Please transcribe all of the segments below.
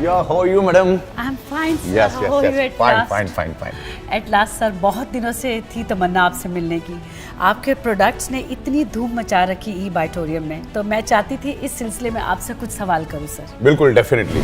Yeah, how are you, madam? I'm fine, sir. Yes, How are you at last? Fine. At last, sir, बहुत दिनों से थी तमन्ना आपसे मिलने की। आपके प्रोडक्ट्स ने इतनी धूम मचा रखी ई बाइटोरियम में, तो मैं चाहती थी इस सिलसिले में आपसे कुछ सवाल करूं, सर। बिल्कुल, डेफिनेटली।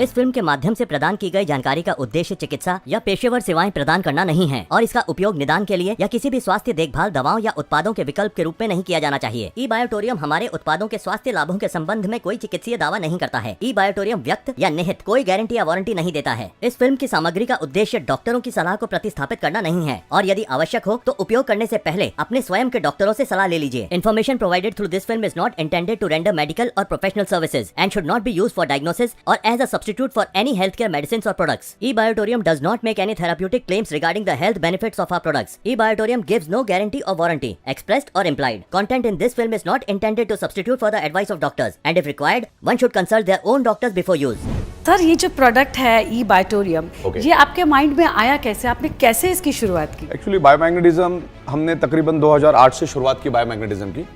इस फिल्म के माध्यम से प्रदान की गई जानकारी का उद्देश्य चिकित्सा या पेशेवर सेवाएं प्रदान करना नहीं है और इसका उपयोग निदान के लिए या किसी भी स्वास्थ्य देखभाल दवाओं या उत्पादों के विकल्प के रूप में नहीं किया जाना चाहिए। ई बायोटोरियम हमारे उत्पादों के स्वास्थ्य लाभों के संबंध में कोई चिकित्सीय दावा नहीं करता है। ई बायोटोरियम व्यक्त या निहित कोई गारंटी या वारंटी नहीं देता है। इस फिल्म की सामग्री का उद्देश्य डॉक्टरों की सलाह को प्रतिस्थापित करना नहीं है और यदि आवश्यक हो तो उपयोग करने से पहले अपने स्वयं के डॉक्टरों से सलाह ले लीजिए। Information provided through this film is not intended to render medical और professional services and should not be used for diagnosis और as a substitute for any healthcare medicines or products. E-Biotorium does not make any therapeutic claims regarding the health benefits of our products. E-Biotorium gives no guarantee or warranty, expressed or implied. Content in this film is not intended to substitute for the advice of doctors, and if required, one should consult their own doctors before use. Sir, ये जो product है ई बाइटोरियम, ये आपके mind में आया कैसे? आपने कैसे इसकी शुरुआत की? एक्चुअली बायोमैग्नेटिज्म हमने तकरीबन 2008 से शुरुआत की बायोमैग्नेटिज्म की।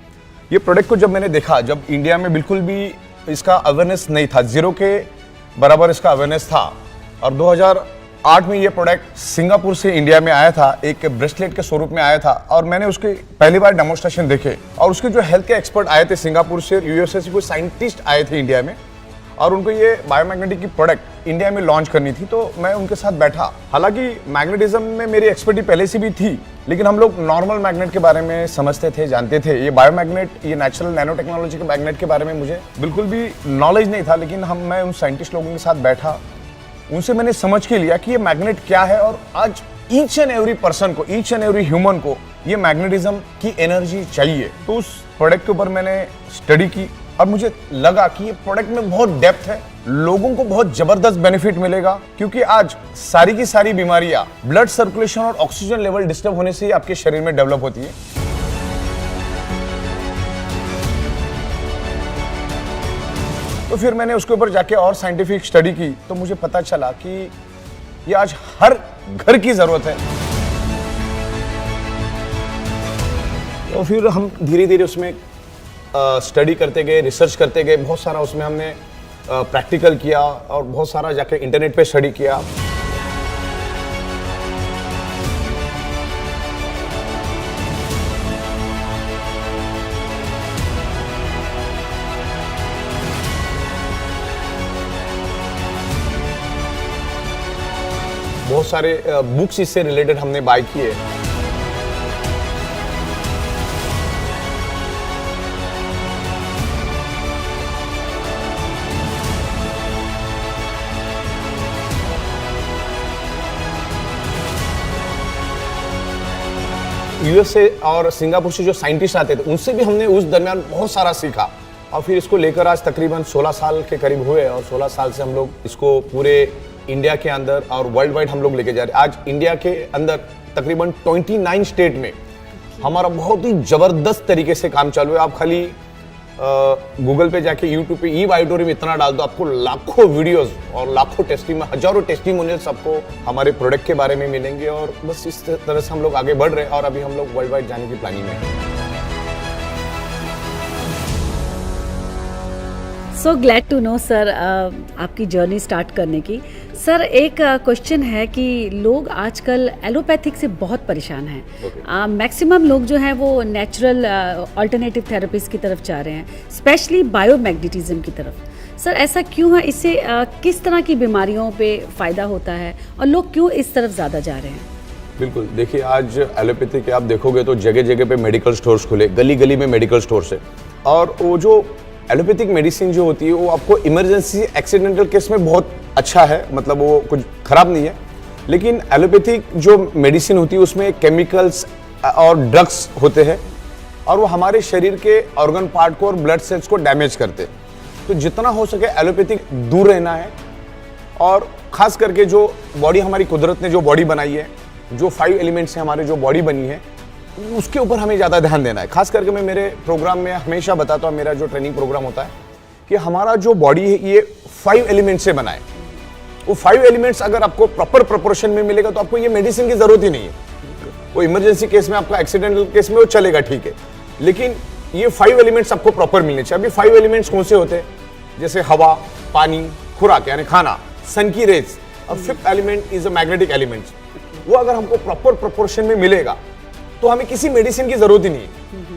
ये प्रोडक्ट को जब मैंने देखा, जब इंडिया में बिल्कुल भी इसका अवेयरनेस नहीं था, जीरो के बराबर इसका अवेयरनेस था, और 2008 में ये प्रोडक्ट सिंगापुर से इंडिया में आया था, एक ब्रेसलेट के स्वरूप में आया था, और मैंने उसके पहली बार डेमोन्स्ट्रेशन देखे, और उसके जो हेल्थ के एक्सपर्ट आए थे सिंगापुर से, यूएसए से कोई साइंटिस्ट आए थे इंडिया में, और उनको ये बायोमैग्नेटिक की प्रोडक्ट इंडिया में लॉन्च करनी थी, तो मैं उनके साथ बैठा। हालांकि मैग्नेटिज्म में मेरी एक्सपर्टी पहले से भी थी, लेकिन हम लोग नॉर्मल मैग्नेट के बारे में समझते थे, जानते थे। ये बायोमैग्नेट, ये नेचुरल नैनो टेक्नोलॉजी के मैग्नेट के बारे में मुझे बिल्कुल भी नॉलेज नहीं था, लेकिन मैं उन साइंटिस्ट लोगों के साथ बैठा, उनसे मैंने समझ के लिया कि ये मैग्नेट क्या है, और आज ईच एंड एवरी पर्सन को, ईच एंड एवरी ह्यूमन को ये मैग्नेटिज्म की एनर्जी चाहिए। तो उस प्रोडक्ट के ऊपर मैंने स्टडी की और मुझे लगा कि ये प्रोडक्ट में बहुत डेप्थ है, लोगों को बहुत जबरदस्त बेनिफिट मिलेगा, क्योंकि आज सारी की सारी बीमारियां ब्लड सर्कुलेशन और ऑक्सीजन लेवल डिस्टर्ब होने से ही आपके शरीर में डेवलप होती है। तो फिर मैंने उसके ऊपर जाके और साइंटिफिक स्टडी की, तो मुझे पता चला कि ये आज हर घर की जरूरत है। तो फिर हम धीरे धीरे उसमें स्टडी करते गए, रिसर्च करते गए, बहुत सारा उसमें हमने प्रैक्टिकल किया और बहुत सारा जाके इंटरनेट पे स्टडी किया। बहुत सारे बुक्स इससे रिलेटेड हमने बाय किए। यूएसए और सिंगापुर से जो साइंटिस्ट आते थे, उनसे भी हमने उस दरमियान बहुत सारा सीखा, और फिर इसको लेकर आज तकरीबन 16 साल के करीब हुए, और 16 साल से हम लोग इसको पूरे इंडिया के अंदर और वर्ल्ड वाइड हम लोग लेके जा रहे हैं। आज इंडिया के अंदर तकरीबन 29 स्टेट में हमारा बहुत ही जबरदस्त तरीके से काम चालू है। आप खाली गूगल पे जाके यूट्यूब पे ई बायोटोरियम इतना डाल दो, आपको लाखों वीडियोस और लाखों हजारों टेस्टिमोनियल्स आपको हमारे प्रोडक्ट के बारे में मिलेंगे, और बस इस तरह से हम लोग आगे बढ़ रहे हैं, और अभी हम लोग वर्ल्ड वाइड जाने की प्लानिंग में हैं। So glad to know sir, आपकी जर्नी स्टार्ट करने की। सर, एक क्वेश्चन है कि लोग आजकल एलोपैथिक से बहुत परेशान हैं। मैक्सिमम लोग जो हैं वो नेचुरल अल्टरनेटिव थेरेपीज की तरफ जा रहे हैं, स्पेशली बायोमैग्नेटिज्म की तरफ। सर, ऐसा क्यों है? इससे किस तरह की बीमारियों पे फ़ायदा होता है और लोग क्यों इस तरफ ज़्यादा जा रहे हैं? बिल्कुल, देखिए आज एलोपैथी के आप देखोगे तो जगह जगह पे मेडिकल स्टोर्स खुले, गली गली में मेडिकल स्टोर्स है, और वो जो एलोपैथिक मेडिसिन जो होती है वो आपको इमरजेंसी एक्सीडेंटल केस में बहुत अच्छा है, मतलब वो कुछ खराब नहीं है। लेकिन एलोपैथिक जो मेडिसिन होती है उसमें केमिकल्स और ड्रग्स होते हैं और वो हमारे शरीर के ऑर्गन पार्ट को और ब्लड सेल्स को डैमेज करते हैं। तो जितना हो सके एलोपैथिक दूर रहना है और खास करके जो बॉडी हमारी कुदरत ने जो बॉडी बनाई है, जो 5 एलिमेंट्स से हमारे जो बॉडी बनी है, उसके ऊपर हमें ज़्यादा ध्यान देना है। खास करके मैं मेरे प्रोग्राम में हमेशा बताता हूँ, मेरा जो ट्रेनिंग प्रोग्राम होता है कि हमारा जो बॉडी है ये 5 एलिमेंट्स से बना है। वो 5 एलिमेंट्स अगर आपको प्रॉपर प्रोपोर्शन में मिलेगा तो आपको ये मेडिसिन की जरूरत ही नहीं है। वो इमरजेंसी केस में, आपका एक्सीडेंटल केस में वो चलेगा, ठीक है, लेकिन ये 5 एलिमेंट्स आपको प्रॉपर मिलने चाहिए। अभी 5 एलिमेंट्स कौन से होते हैं? जैसे हवा, पानी, खुराक यानी खाना, सन की रेज, और 5th element is a magnetic element. वो अगर हमको प्रॉपर प्रोपोर्शन में मिलेगा तो हमें किसी मेडिसिन की जरूरत ही नहीं है,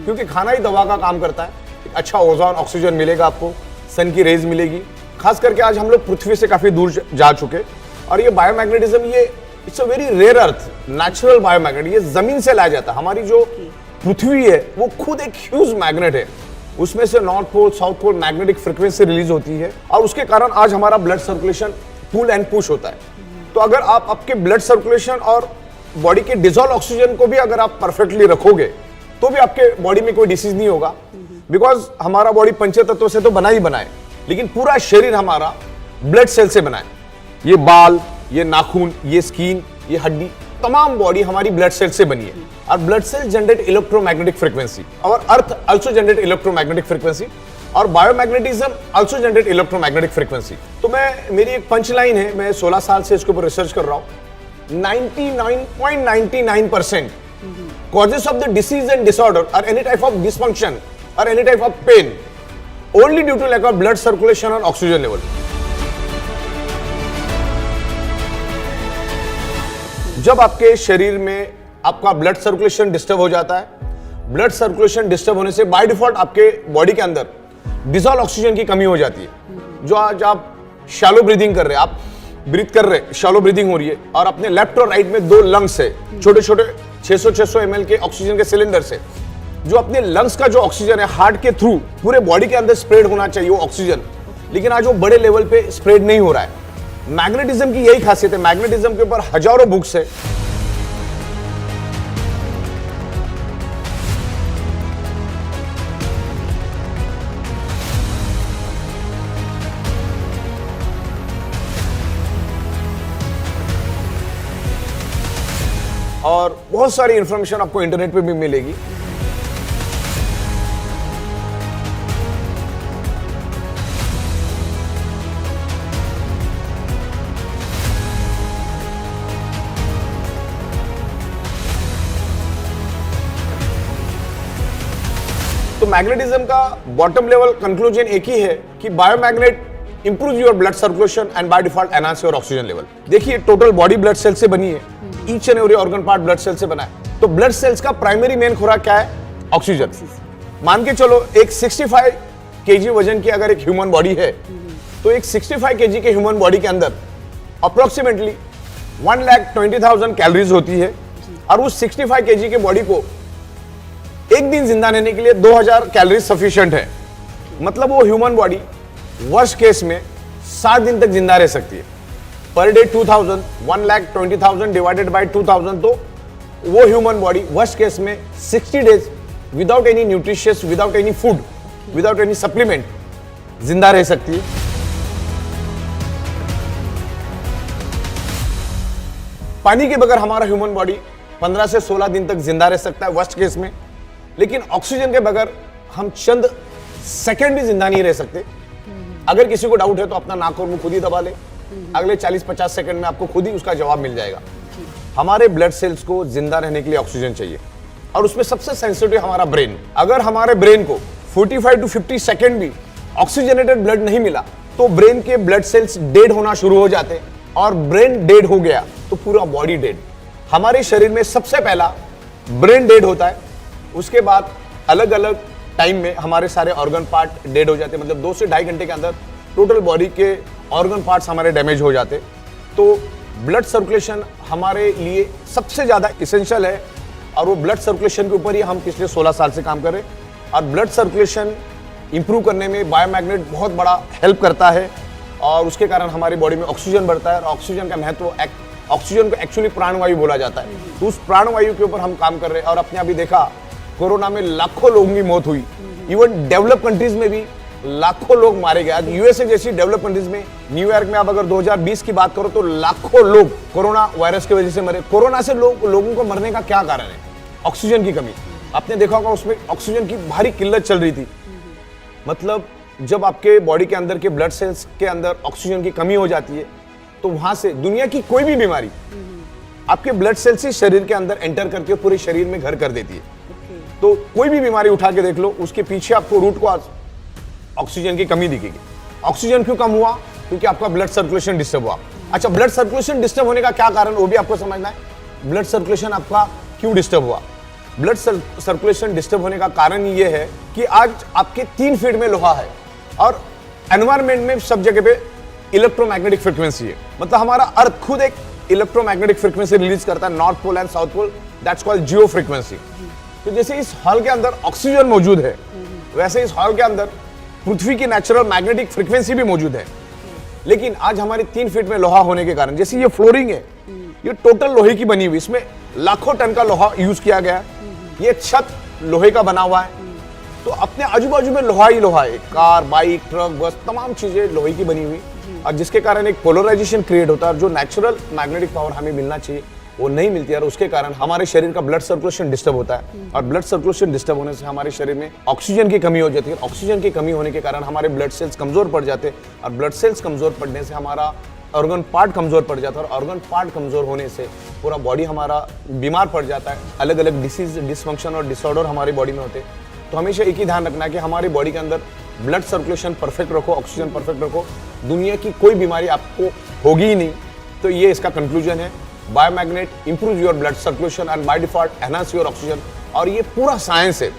क्योंकि खाना ही दवा का काम करता है। अच्छा ओजोन, ऑक्सीजन मिलेगा आपको, सन की रेज मिलेगी। खास करके आज हम लोग पृथ्वी से काफी दूर जा चुके और ये बायोमैग्नेटिज्म, ये it's a very rare earth, natural biomagnet, ये जमीन से लाया जाता है। हमारी जो पृथ्वी है वो खुद एक ह्यूज मैग्नेट है, उसमें से north pole, south pole magnetic frequency release होती है और उसके कारण आज हमारा blood circulation pull and push होता है। तो अगर आप आपके ब्लड सर्कुलेशन और बॉडी के डिजोल्व ऑक्सीजन को भी अगर आप परफेक्टली रखोगे तो भी आपके बॉडी में कोई डिसीज नहीं होगा, बिकॉज हमारा बॉडी पंचतत्व से तो बना ही बना है, लेकिन पूरा शरीर हमारा ब्लड सेल से बना है। ये बाल, ये नाखून, ये स्किन, ये हड्डी, तमाम बॉडी हमारी ब्लड सेल से बनी है। और blood sale generate electromagnetic frequency और अर्थ आल्सो जनरेट इलेक्ट्रोमैग्नेटिक फ्रीक्वेंसी और biomagnetism also generate electromagnetic frequency. तो मेरी एक पंच लाइन है, मैं 16 साल से इसके ऊपर रिसर्च कर रहा हूं। 99.99% causes of the disease and disorder or any type of dysfunction or any type of pain only due to lack of blood circulation or oxygen level. जब आपके शरीर में आपका ब्लड सर्कुलेशन डिस्टर्ब हो जाता है, ब्लड सर्कुलेशन डिस्टर्ब होने से बाय डिफॉल्ट आपके बॉडी के अंदर डिसॉल्व ऑक्सीजन की कमी हो जाती है। जो आज आप शैलो ब्रीदिंग कर रहे हैं, आप ब्रीथ कर रहे हैं, शैलो ब्रीदिंग हो रही है और अपने लेफ्ट और राइट में 2 लंग्स है, छोटे छोटे 600 ml के ऑक्सीजन के सिलेंडर से, जो अपने लंग्स का जो ऑक्सीजन है हार्ट के थ्रू पूरे बॉडी के अंदर स्प्रेड होना चाहिए वो ऑक्सीजन, लेकिन आज वो बड़े लेवल पे स्प्रेड नहीं हो रहा है। मैग्नेटिज्म की यही खासियत है, मैग्नेटिज्म के ऊपर हजारों बुक्स है। और बहुत सारी इंफॉर्मेशन आपको इंटरनेट पे भी मिलेगी। तो मैग्नेटिज्म का बॉटम लेवल कंक्लूजन एक ही है कि biomagnet improve your blood circulation and by default enhance your oxygen level. देखिए टोटल बॉडी ब्लड सेल से बनी है, each and every organ part blood cell से बना है। तो ब्लड सेल्स का प्राइमरी मेन खुराक क्या है? ऑक्सीजन। मान के चलो एक 65 kg वजन की अगर एक ह्यूमन बॉडी है, तो एक 65 kg के ह्यूमन बॉडी के अंदर अप्रोक्सीमेटली 1,20,000 कैलोरीज होती है और उस 65 kg के बॉडी को एक दिन जिंदा रहने के लिए 2000 कैलोरीज सफिशिएंट है। मतलब वो ह्यूमन बॉडी वर्स्ट केस में 7 दिन तक जिंदा रह सकती है। पर डे 2000, 1,20,000 डिवाइडेड बाय 2000, तो वो ह्यूमन बॉडी वर्स्ट केस में 60 days without any nutritious, without any food, without any supplement जिंदा रह सकती है। पानी के बगैर हमारा ह्यूमन बॉडी 15 से 16 दिन तक जिंदा रह सकता है वर्स्ट केस में, लेकिन ऑक्सीजन के बगैर हम चंद सेकंड भी जिंदा नहीं रह सकते। अगर किसी को डाउट है तो अपना नाक और मुंह खुद ही दबा ले, अगले 40-50 सेकंड में आपको खुद ही उसका जवाब मिल जाएगा। हमारे ब्लड सेल्स को जिंदा रहने के लिए ऑक्सीजन चाहिए और उसमें सबसे सेंसिटिव हमारा ब्रेन। अगर हमारे ब्रेन को 45 to 50 सेकंड भी ऑक्सीजनेटेड ब्लड नहीं मिला तो ब्रेन के ब्लड सेल्स डेड होना शुरू हो जाते हैं, और ब्रेन डेड हो गया तो पूरा बॉडी डेड। हमारे शरीर में सबसे पहला ब्रेन डेड होता है, उसके बाद अलग अलग टाइम में हमारे सारे ऑर्गन पार्ट डेड हो जाते हैं। मतलब 2 से 2.5 घंटे के अंदर टोटल बॉडी के ऑर्गन पार्ट्स हमारे डैमेज हो जाते। तो ब्लड सर्कुलेशन हमारे लिए सबसे ज़्यादा इसेंशियल है और वो ब्लड सर्कुलेशन के ऊपर ही हम पिछले 16 साल से काम कर रहे हैं। और ब्लड सर्कुलेशन इंप्रूव करने में बायोमैग्नेट बहुत बड़ा हेल्प करता है और उसके कारण हमारी बॉडी में ऑक्सीजन बढ़ता है और ऑक्सीजन का महत्व ऑक्सीजन को एक्चुअली प्राणवायु बोला जाता है। तो उस प्राणवायु के ऊपर हम काम कर रहे हैं और अपने अभी देखा कोरोना में लाखों लोगों की मौत हुई। इवन डेवलप कंट्रीज में भी लाखों लोग मारे गए। आज यूएसए जैसी डेवलप कंट्रीज में, न्यूयॉर्क में आप अगर 2020 की बात करो तो लाखों लोग कोरोना वायरस की वजह से मरे। कोरोना से लोगों को मरने का क्या कारण है? ऑक्सीजन की कमी। आपने देखा होगा उसमें ऑक्सीजन की भारी किल्लत चल रही थी। मतलब जब आपके बॉडी के अंदर के ब्लड सेल्स के अंदर ऑक्सीजन की कमी हो जाती है तो वहां से दुनिया की कोई भी बीमारी आपके ब्लड सेल्स से शरीर के अंदर एंटर करके पूरे शरीर में घर कर देती है। तो कोई भी बीमारी उठा के देख लो, उसके पीछे आपको रूट को ऑक्सीजन की कमी दिखेगी। ऑक्सीजन क्यों कम हुआ? क्योंकि आपका ब्लड सर्कुलेशन डिस्टर्ब हुआ। अच्छा, ब्लड सर्कुलेशन डिस्टर्ब होने का क्या कारण, वो भी आपको समझना है। ब्लड सर्कुलेशन आपका क्यों डिस्टर्ब हुआ? ब्लड सर्कुलेशन डिस्टर्ब होने का कारण ये है कि आज आपके 3 फीट में लोहा है और एनवायरमेंट में सब जगह पे इलेक्ट्रोमैग्नेटिक फ्रीक्वेंसी है। मतलब हमारा अर्थ खुद एक इलेक्ट्रोमैग्नेटिक फ्रीक्वेंसी रिलीज करता है, north pole and south pole, that's called geo frequency. तो जैसे इस हॉल के अंदर ऑक्सीजन मौजूद है, वैसे इस हॉल के अंदर पृथ्वी की नेचुरल मैग्नेटिक फ्रीक्वेंसी भी मौजूद है। लेकिन आज हमारे 3 फीट में लोहा होने के कारण, जैसे ये फ्लोरिंग है, ये टोटल लोहे की बनी हुई, इसमें लाखों टन का लोहा यूज किया गया है। ये छत लोहे का बना हुआ है। तो अपने आजू बाजू में लोहा ही लोहा है। कार, बाइक, ट्रक, बस, तमाम चीजें लोहे की बनी हुई, और जिसके कारण एक पोलराइजेशन क्रिएट होता है। जो नेचुरल मैग्नेटिक पावर हमें मिलना चाहिए वो नहीं मिलती है, और उसके कारण हमारे शरीर का ब्लड सर्कुलेशन डिस्टर्ब होता है। और ब्लड सर्कुलेशन डिस्टर्ब होने से हमारे शरीर में ऑक्सीजन की कमी हो जाती है। ऑक्सीजन की कमी होने के कारण हमारे ब्लड सेल्स कमजोर पड़ जाते हैं, और ब्लड सेल्स कमजोर पड़ने से हमारा ऑर्गन पार्ट कमजोर पड़ जाता है, और ऑर्गन पार्ट कमजोर होने से पूरा बॉडी हमारा बीमार पड़ जाता है। अलग अलग डिसीज, डिसफंक्शन और डिसऑर्डर हमारी बॉडी में होते हैं। तो हमेशा एक ही ध्यान रखना है कि हमारी बॉडी के अंदर ब्लड सर्कुलेशन परफेक्ट रखो, ऑक्सीजन परफेक्ट रखो, दुनिया की कोई बीमारी आपको होगी ही नहीं। तो ये इसका कंक्लूजन है। Biomagnet improve your blood circulation and by default enhance your oxygen. और ये पूरा साइंस है,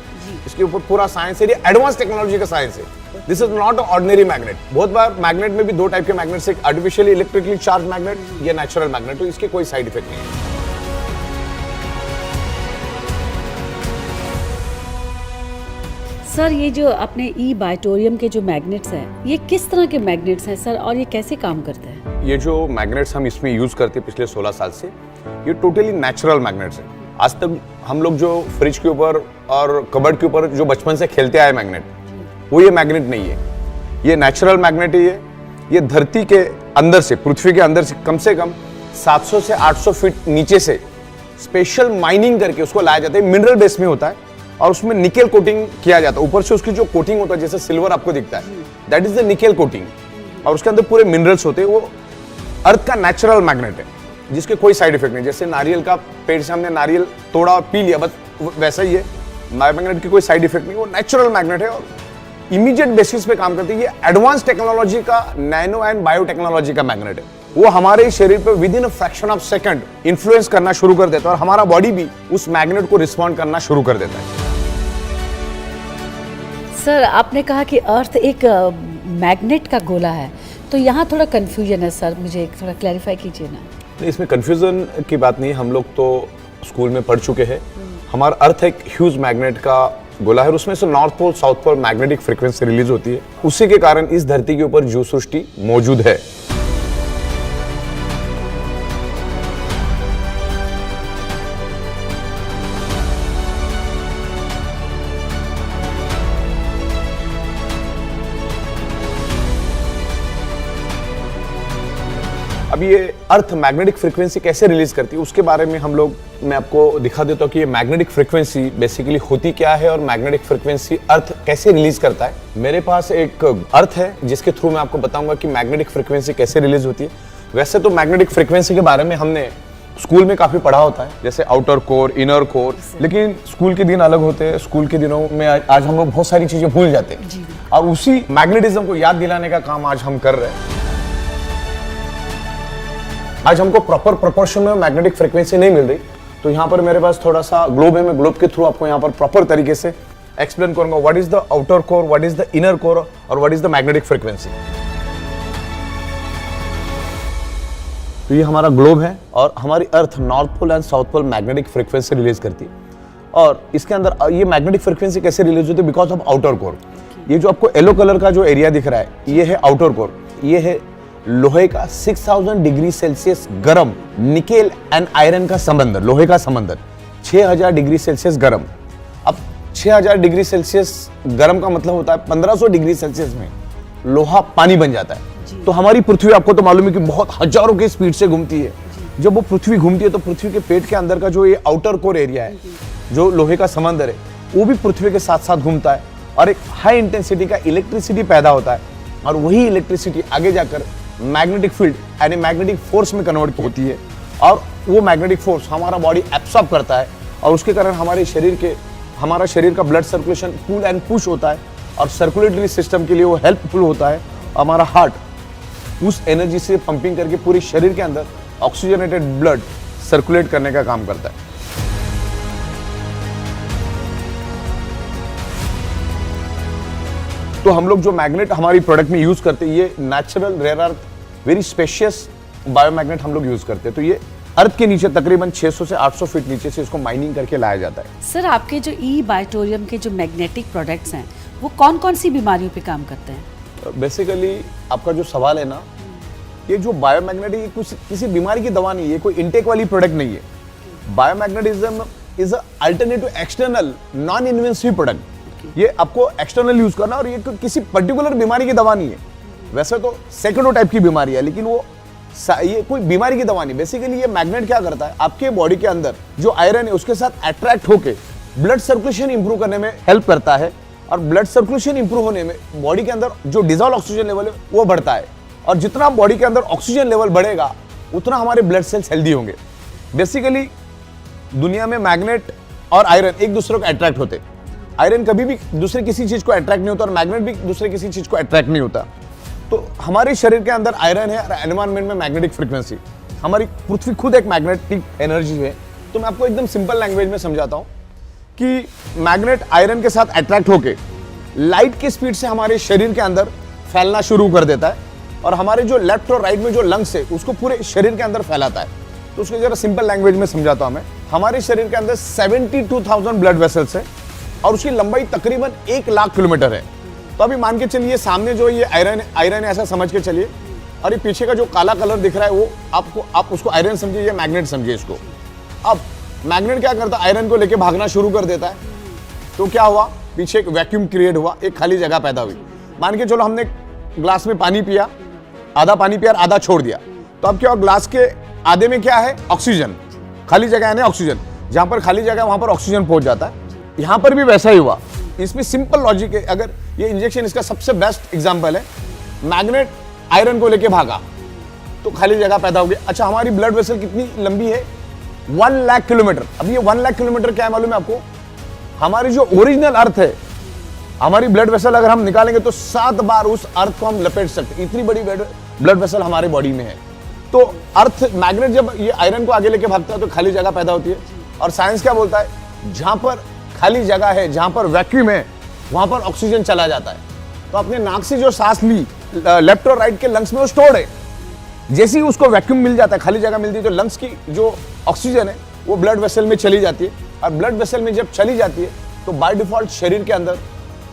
इसके ऊपर पूरा साइंस है, ये एडवांस टेक्नोलॉजी का साइंस है। This is not ordinary magnet. बहुत बार मैग्नेट में भी 2 टाइप के मैग्नेट्स, एक आर्टिफिशियली इलेक्ट्रिकली चार्ज मैग्नेट, ये नेचुरल मैग्नेट। तो इसके कोई साइड इफेक्ट नहीं है। सर, ये जो अपने ई बायोटोरियम के जो मैग्नेट्स हैं, ये किस तरह के मैग्नेट्स हैं सर, और ये कैसे काम करते हैं? ये जो मैग्नेट्स हम इसमें यूज करते हैं पिछले 16 साल से, ये टोटली नेचुरल मैग्नेट्स हैं। आज तक हम लोग जो फ्रिज के ऊपर और कबर्ड के ऊपर जो बचपन से खेलते आए मैग्नेट, वो ये मैग्नेट नहीं है। ये नेचुरल मैग्नेट है। ये धरती के अंदर से, पृथ्वी के अंदर से कम 700 से 800 फीट नीचे से स्पेशल माइनिंग करके उसको लाया जाता है। मिनरल बेस में होता है और उसमें निकेल कोटिंग किया जाता है। ऊपर से उसकी जो कोटिंग होता है, जैसे सिल्वर आपको दिखता है, that is the nickel coating. और उसके अंदर पूरे मिनरल्स होते हैं। वो अर्थ का नेचुरल मैग्नेट है, जिसके कोई साइड इफेक्ट नहीं। जैसे नारियल का पेड़ से हमने नारियल तोड़ा और पी लिया, बस वैसा ही है। मैग्नेट की कोई साइड इफेक्ट नहीं, वो नेचुरल मैग्नेट है और इमीडिएट बेसिस पे काम करती है। ये एडवांस टेक्नोलॉजी का, नैनो एंड बायोटेक्नोलॉजी का मैग्नेट है। वो हमारे शरीर पे with in a fraction of second influence करना शुरू कर देता है, और हमारा बॉडी भी उस मैग्नेट को रिस्पॉन्ड करना शुरू कर देता है। सर, आपने कहा कि अर्थ एक मैग्नेट का गोला है, तो यहाँ थोड़ा कन्फ्यूजन है सर, मुझे थोड़ा क्लैरिफाई कीजिए ना। इसमें कंफ्यूजन की बात नहीं है। हम लोग तो स्कूल में पढ़ चुके हैं। हमारा अर्थ एक ह्यूज मैग्नेट का गोला है, और उसमें से north pole, south pole magnetic frequency release होती है। उसी के कारण इस धरती के ऊपर जीव सृष्टि मौजूद है। अब ये अर्थ मैग्नेटिक फ्रीक्वेंसी कैसे रिलीज करती है उसके बारे में मैं आपको दिखा देता हूँ कि ये मैग्नेटिक फ्रीक्वेंसी बेसिकली होती क्या है और मैग्नेटिक फ्रीक्वेंसी अर्थ कैसे रिलीज करता है। मेरे पास एक अर्थ है जिसके थ्रू मैं आपको बताऊंगा कि मैग्नेटिक फ्रीक्वेंसी कैसे रिलीज होती है। वैसे तो मैग्नेटिक फ्रीक्वेंसी के बारे में हमने स्कूल में काफी पढ़ा होता है, जैसे आउटर कोर, इनर कोर, लेकिन स्कूल के दिन अलग होते हैं। स्कूल के दिनों में आज हम लोग बहुत सारी चीजें भूल जाते हैं, और उसी मैग्नेटिज्म को याद दिलाने का काम आज हम कर रहे हैं। आज हमको प्रॉपर प्रोपोर्शन में मैग्नेटिक फ्रीक्वेंसी नहीं मिल रही, तो यहाँ पर मेरे पास थोड़ा सा ग्लोब है। मैं ग्लोब के थ्रू आपको यहाँ पर प्रॉपर तरीके से एक्सप्लेन करूंगा what is the outer core, what is the inner core और what is the magnetic frequency. तो ये हमारा ग्लोब है और हमारी earth north pole and south pole magnetic frequency release करती है। और इसके अंदर ये मैग्नेटिक फ्रीक्वेंसी कैसे रिलीज होती है? Because of outer core. ये जो आपको येलो कलर का जो एरिया दिख रहा है, ये है आउटर कोर। ये है लोहे का 6000 डिग्री सेल्सियस गर्म निकेल एंड आयरन का समंदर, लोहे का समंदर 6000 डिग्री सेल्सियस गर्म। अब 6000 डिग्री सेल्सियस गर्म का मतलब होता है 1500 डिग्री सेल्सियस में लोहा पानी बन जाता है। तो हमारी पृथ्वी, आपको तो मालूम है कि बहुत हजारों की स्पीड से घूमती है। जब वो पृथ्वी घूमती है तो पृथ्वी के पेट के अंदर का जो ये आउटर कोर एरिया है, जो लोहे का समंदर है, वो भी पृथ्वी के साथ साथ घूमता है और एक हाई इंटेंसिटी का इलेक्ट्रिसिटी पैदा होता है और वही इलेक्ट्रिसिटी आगे जाकर मैग्नेटिक फील्ड यानी मैग्नेटिक फोर्स में कन्वर्ट होती है और वो मैग्नेटिक फोर्स हमारा बॉडी एब्सॉर्ब करता है और उसके कारण हमारा शरीर का blood circulation pull and push होता है और सर्कुलेटरी सिस्टम के लिए वो हेल्पफुल होता है। हमारा हार्ट उस एनर्जी से पंपिंग करके पूरे शरीर के अंदर ऑक्सीजनेटेड ब्लड सर्कुलेट करने का काम करता है। तो हम लोग जो मैग्नेट हमारी प्रोडक्ट में यूज करते हैं, ये natural rare earth very spacious biomagnet हम लोग यूज करते हैं। तो ये अर्थ के नीचे तकरीबन 600 से 800 फीट नीचे से इसको माइनिंग करके लाया जाता है। सर, आपके जो ई बायोटोरियम के जो मैग्नेटिक प्रोडक्ट्स हैं वो कौन कौन सी बीमारियों पे काम करते हैं? बेसिकली आपका जो सवाल है ना, ये जो बायोमैग्नेटिक कुछ किसी बीमारी की दवा नहीं है, कोई इनटेक वाली प्रोडक्ट नहीं है। Biomagnetism is alternative external non invasive product. ये आपको एक्सटर्नल यूज करना और ये किसी पर्टिकुलर बीमारी की दवा नहीं है। वैसे तो सैकड़ों टाइप की बीमारी है, लेकिन ये कोई बीमारी की दवा नहीं। बेसिकली ये मैग्नेट क्या करता है, आपके बॉडी के अंदर जो आयरन है उसके साथ अट्रैक्ट होके ब्लड सर्कुलेशन इंप्रूव करने में हेल्प करता है और ब्लड सर्कुलेशन इंप्रूव होने में बॉडी के अंदर जो डिजॉल्व ऑक्सीजन लेवल है वो बढ़ता है और जितना बॉडी के अंदर ऑक्सीजन लेवल बढ़ेगा उतना हमारे ब्लड सेल्स हेल्दी होंगे। बेसिकली दुनिया में मैग्नेट और आयरन एक दूसरे को अट्रैक्ट होते। आयरन कभी भी दूसरे किसी चीज को अट्रैक्ट नहीं होता और मैग्नेट भी दूसरे किसी चीज को अट्रैक्ट नहीं होता। तो हमारे शरीर के अंदर आयरन है और एनवायरनमेंट में मैग्नेटिक फ्रीक्वेंसी। हमारी पृथ्वी खुद एक मैग्नेटिक एनर्जी है। तो मैं आपको एकदम सिंपल लैंग्वेज में समझाता हूं कि मैग्नेट आयरन के साथ अट्रैक्ट होके लाइट की स्पीड से हमारे शरीर के अंदर फैलना शुरू कर देता है और हमारे जो लेफ्ट और राइट में जो लंग्स है उसको पूरे शरीर के अंदर फैलाता है। तो उसको जरा सिंपल लैंग्वेज में समझाता हूं मैं। हमारे शरीर के अंदर 72,000 ब्लड वेसल्स है और उसकी लंबाई तकरीबन 1 लाख किलोमीटर है। तो अभी मान के चलिए सामने जो ये आयरन ऐसा समझ के चलिए और ये पीछे का जो काला कलर दिख रहा है वो आप उसको आयरन समझिए या मैग्नेट समझिए इसको। अब मैग्नेट क्या करता है, आयरन को लेके भागना शुरू कर देता है। तो क्या हुआ, पीछे एक वैक्यूम क्रिएट हुआ, एक खाली जगह पैदा हुई। मान के चलो हमने ग्लास में पानी पिया, आधा पानी पिया और आधा छोड़ दिया। तो अब क्या हुआ, ग्लास के आधे में क्या है, ऑक्सीजन, खाली जगह है ना ऑक्सीजन। जहां पर खाली जगह वहां पर ऑक्सीजन पहुंच जाता है। यहां पर भी वैसा ही हुआ। इसमें सिंपल लॉजिक है। अगर ये इंजेक्शन इसका सबसे बेस्ट एग्जांपल है। मैग्नेट आयरन को लेके भागा तो खाली जगह पैदा हो गई। अच्छा, हमारी ब्लड वेसल कितनी लंबी है, 1 लाख किलोमीटर। अब ये 1 लाख किलोमीटर क्या है मालूम है आपको, हमारी जो ओरिजिनल अर्थ है, हमारी ब्लड वेसल अगर हम निकालेंगे तो 7 बार उस अर्थ को हम लपेट सकते। इतनी बड़ी ब्लड वेसल हमारे बॉडी में है। तो अर्थ मैग्नेट जब ये आयरन को आगे लेके भागता है तो खाली जगह पैदा होती है। और साइंस क्या बोलता है, जहां पर खाली जगह है, जहां पर वैक्यूम है, वहां पर ऑक्सीजन चला जाता है। तो अपने नाक से जो सांस ली लेफ्ट और राइट के लंग्स में वो स्टोर्ड है। जैसे ही उसको वैक्यूम मिल जाता है, खाली जगह मिलती है, तो लंग्स की जो ऑक्सीजन है वो ब्लड वेसल में चली जाती है। और ब्लड वेसल में जब चली जाती है तो बाय डिफॉल्ट शरीर के अंदर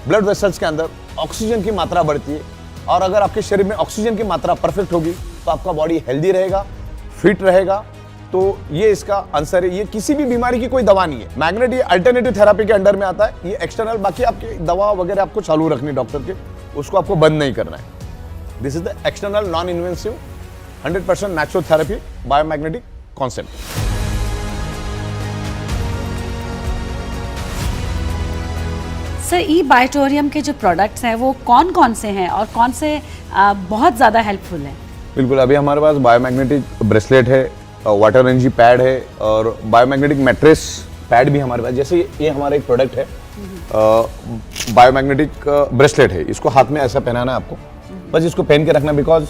ब्लड वेसल्स के अंदर ऑक्सीजन की मात्रा बढ़ती है। और अगर आपके शरीर में ऑक्सीजन की मात्रा परफेक्ट होगी तो आपका बॉडी हेल्दी रहेगा, फिट रहेगा। तो ये इसका आंसर है। ये किसी भी बीमारी की कोई दवा नहीं है। मैग्नेट ये अल्टरनेटिव थेरेपी के अंडर में आता है। ये एक्सटर्नल, बाकी आपकी दवा वगैरह आपको चालू रखनी डॉक्टर के, उसको आपको बंद नहीं करना है। This is the external non invasive 100% natural therapy biomagnetic concept. Sir, E Biotorium के जो प्रोडक्ट्स हैं वो कौन कौन से हैं और कौन से बहुत ज़्यादा हेल्पफुल हैं? बिल्कुल, अभी हमारे पास बायोमैग्नेटिक ब्रेसलेट है, वाटर एनर्जी पैड है और बायोमैग्नेटिक मैट्रेस पैड भी हमारे पास। जैसे ये हमारा एक प्रोडक्ट है, बायोमैग्नेटिक ब्रेसलेट है। इसको हाथ में ऐसा पहनाना है आपको, बस इसको पहन के रखना, बिकॉज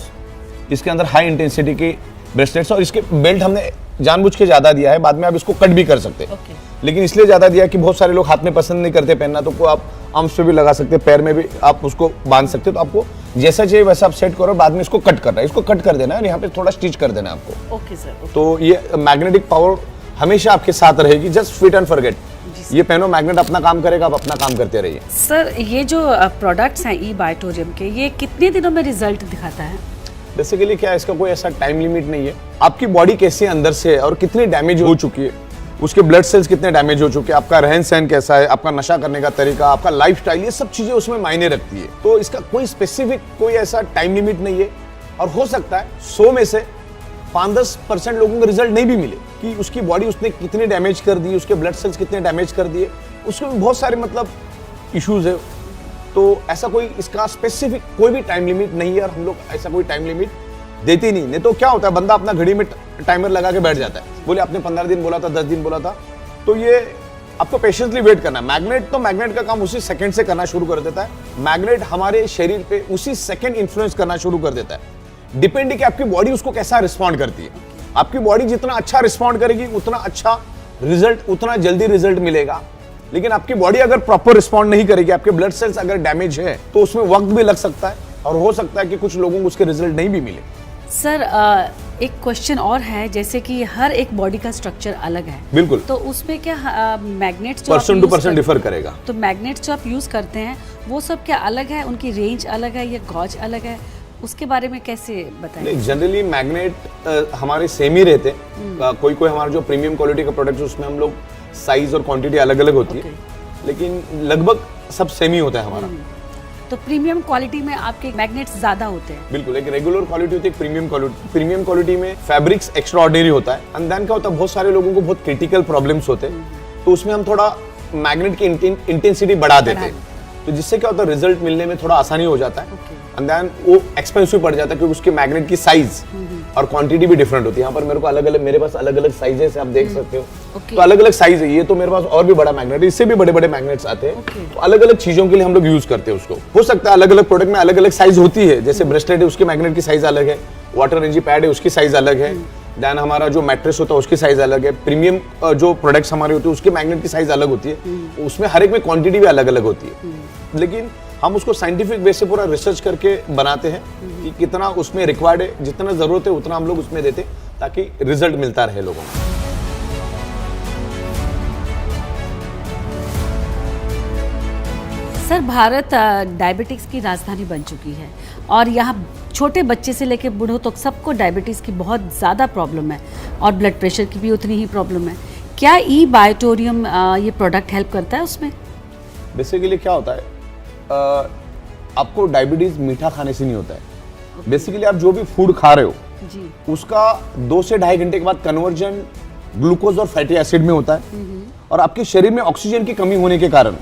इसके अंदर हाई इंटेंसिटी के ब्रेसलेट्स और इसके बेल्ट हमने जानबूझ के ज़्यादा दिया है। बाद में आप इसको कट भी कर सकते हैं, लेकिन इसलिए ज़्यादा दिया कि बहुत सारे लोग हाथ में पसंद नहीं करते पहनना। तो आप आर्म्स पे भी लगा सकते हैं, पैर में भी आप उसको बांध सकते हैं। तो आपको जैसा चाहिए वैसा आप सेट करो, बाद में इसको कट करना है, इसको कट कर देना है और यहाँ पे थोड़ा स्टिच कर देना है आपको। Okay sir. तो ये मैग्नेटिक पावर हमेशा आपके साथ रहेगी। Just fit and forget. ये पहनो, मैग्नेट अपना काम करेगा, आप अपना काम करते रहिए। सर, ये जो प्रोडक्ट्स हैं ई बायोटोरियम के, ये कितने दिनों में रिजल्ट दिखाता है? बेसिकली क्या है, इसका कोई ऐसा टाइम लिमिट नहीं है। आपकी बॉडी कैसे अंदर से है और कितनी डैमेज हो चुकी है, उसके ब्लड सेल्स कितने डैमेज हो चुके हैं, आपका रहन सहन कैसा है, आपका नशा करने का तरीका, आपका लाइफस्टाइल, ये सब चीजें उसमें मायने रखती है। तो इसका कोई स्पेसिफिक कोई ऐसा टाइम लिमिट नहीं है। और हो सकता है 100 में से 5-10% लोगों को रिजल्ट नहीं भी मिले कि उसकी बॉडी उसने कितनी डैमेज कर दी, उसके ब्लड सेल्स कितने डैमेज कर दिए, उसमें भी बहुत सारे मतलब इश्यूज है। तो ऐसा कोई इसका स्पेसिफिक कोई भी टाइम लिमिट नहीं है और हम लोग ऐसा कोई टाइम लिमिट देते नहीं तो क्या होता है, बंदा अपना घड़ी में टाइमर लगा के बैठ जाता है, बोले आपने 15 दिन बोला था, 10 दिन बोला था। तो ये आपको पेशेंसली वेट करना है। मैग्नेट का काम उसी सेकंड से करना शुरू कर देता है। मैग्नेट हमारे शरीर पे उसी सेकंड इन्फ्लुएंस करना शुरू कर देता है। डिपेंड है कि आपकी बॉडी उसको कैसा रिस्पॉन्ड करती है। आपकी बॉडी जितना अच्छा रिस्पॉन्ड करेगी उतना अच्छा रिजल्ट, उतना जल्दी रिजल्ट मिलेगा। लेकिन आपकी बॉडी अगर प्रॉपर रिस्पॉन्ड नहीं करेगी, आपके ब्लड सेल्स अगर डैमेज है, तो उसमें वक्त भी लग सकता है और हो सकता है कि कुछ लोगों को उसके रिजल्ट नहीं भी मिले। सर एक क्वेश्चन और है, जैसे कि हर एक बॉडी का स्ट्रक्चर अलग है, बिल्कुल, तो उसमें क्या magnets person to person differ करेगा। तो मैग्नेट्स जो आप यूज करते हैं वो सब क्या अलग है, उनकी रेंज अलग है या गॉज अलग है, उसके बारे में कैसे बताएं? जनरली मैग्नेट हमारे सेम ही रहते हैं। कोई हमारा जो प्रीमियम क्वालिटी का प्रोडक्ट है उसमें हम लोग साइज और क्वांटिटी अलग अलग होती है, लेकिन लगभग सब सेम ही होता है हमारा। तो प्रीमियम क्वालिटी में आपके मैग्नेट्स ज्यादा होते हैं? बिल्कुल, एक रेगुलर क्वालिटी होती है, प्रीमियम क्वालिटी। प्रीमियम क्वालिटी में फैब्रिक्स एक्स्ट्रा ऑर्डिनरी होता है। एंड देन क्या होता है, बहुत सारे लोगों को बहुत क्रिटिकल प्रॉब्लम्स होते हैं, तो उसमें हम थोड़ा मैग्नेट की इंटेंसिटी बढ़ा देते हैं, तो जिससे क्या होता है, रिजल्ट मिलने में थोड़ा आसानी हो जाता है। एंड देन वो एक्सपेंसिव पड़ जाता है क्योंकि उसके मैग्नेट की साइज और क्वांटिटी भी डिफरेंट होती है। यहाँ पर मेरे को मेरे पास अलग अलग साइजेस आप देख सकते हो, तो अलग अलग साइज है। ये तो मेरे पास और भी बड़ा मैग्नेट है, इससे भी बड़े बड़े मैग्नेट्स आते हैं। तो अलग अलग चीजों के लिए हम लोग यूज करते हैं उसको। हो सकता है अलग अलग प्रोडक्ट में अलग अलग साइज होती है, जैसे ब्रेसलेट है उसके मैग्नेट की साइज अलग है, वाटर रेंजी पैड है उसकी साइज अलग है, देन हमारा जो मैट्रेस होता है उसकी साइज अलग है, प्रीमियम जो प्रोडक्ट्स हमारे होते हैं उसके मैग्नेट की साइज अलग होती है, उसमें हर एक में क्वांटिटी भी अलग अलग होती है। लेकिन हम उसको साइंटिफिक वे से पूरा रिसर्च करके बनाते हैं कि कितना उसमें रिक्वायर्ड है, जितना जरूरत है उतना हम लोग उसमें देते हैं ताकि रिजल्ट मिलता रहे लोगों को। सर, भारत डायबिटिक्स की राजधानी बन चुकी है और यहाँ छोटे बच्चे से लेकर बूढ़ों तक सबको डायबिटीज़ की बहुत ज़्यादा प्रॉब्लम है और ब्लड प्रेशर की भी उतनी ही प्रॉब्लम है। क्या ई बायोटोरियम ये प्रोडक्ट हेल्प करता है उसमें? बेसिकली क्या होता है, आपको डायबिटीज मीठा खाने से नहीं होता है। बेसिकली आप जो भी फूड खा रहे हो जी, उसका 2 से 2.5 घंटे के बाद कन्वर्जन ग्लूकोज और फैटी एसिड में होता है। और आपके शरीर में ऑक्सीजन की कमी होने के कारण,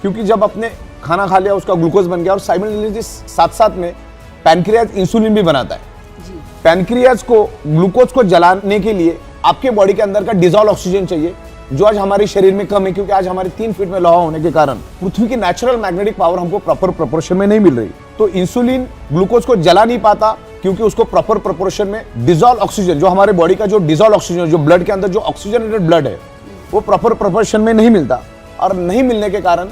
क्योंकि जब आपने खाना खा लिया उसका ग्लूकोज बन गया और साइमल्टेनियसली साथ साथ में पैनक्रियाज इंसुलिन भी बनाता है। पैनक्रियाज को ग्लूकोज को जलाने के लिए आपके बॉडी के अंदर का डिजॉल्व ऑक्सीजन चाहिए, जो आज हमारे शरीर में कम है, क्योंकि आज हमारे 3 फीट में लोहा होने के कारण पृथ्वी की नेचुरल मैग्नेटिक पावर हमको प्रॉपर प्रोपोर्शन में नहीं मिल रही। तो इंसुलिन ग्लूकोज को जला नहीं पाता क्योंकि उसको प्रॉपर प्रोपोर्शन में डिजॉल्व ऑक्सीजन, जो हमारे बॉडी का जो डिजॉल्व ऑक्सीजन, जो ब्लड के अंदर जो ऑक्सीजनेटेड ब्लड है, वो प्रॉपर प्रोपोर्शन में नहीं मिलता। और नहीं मिलने के कारण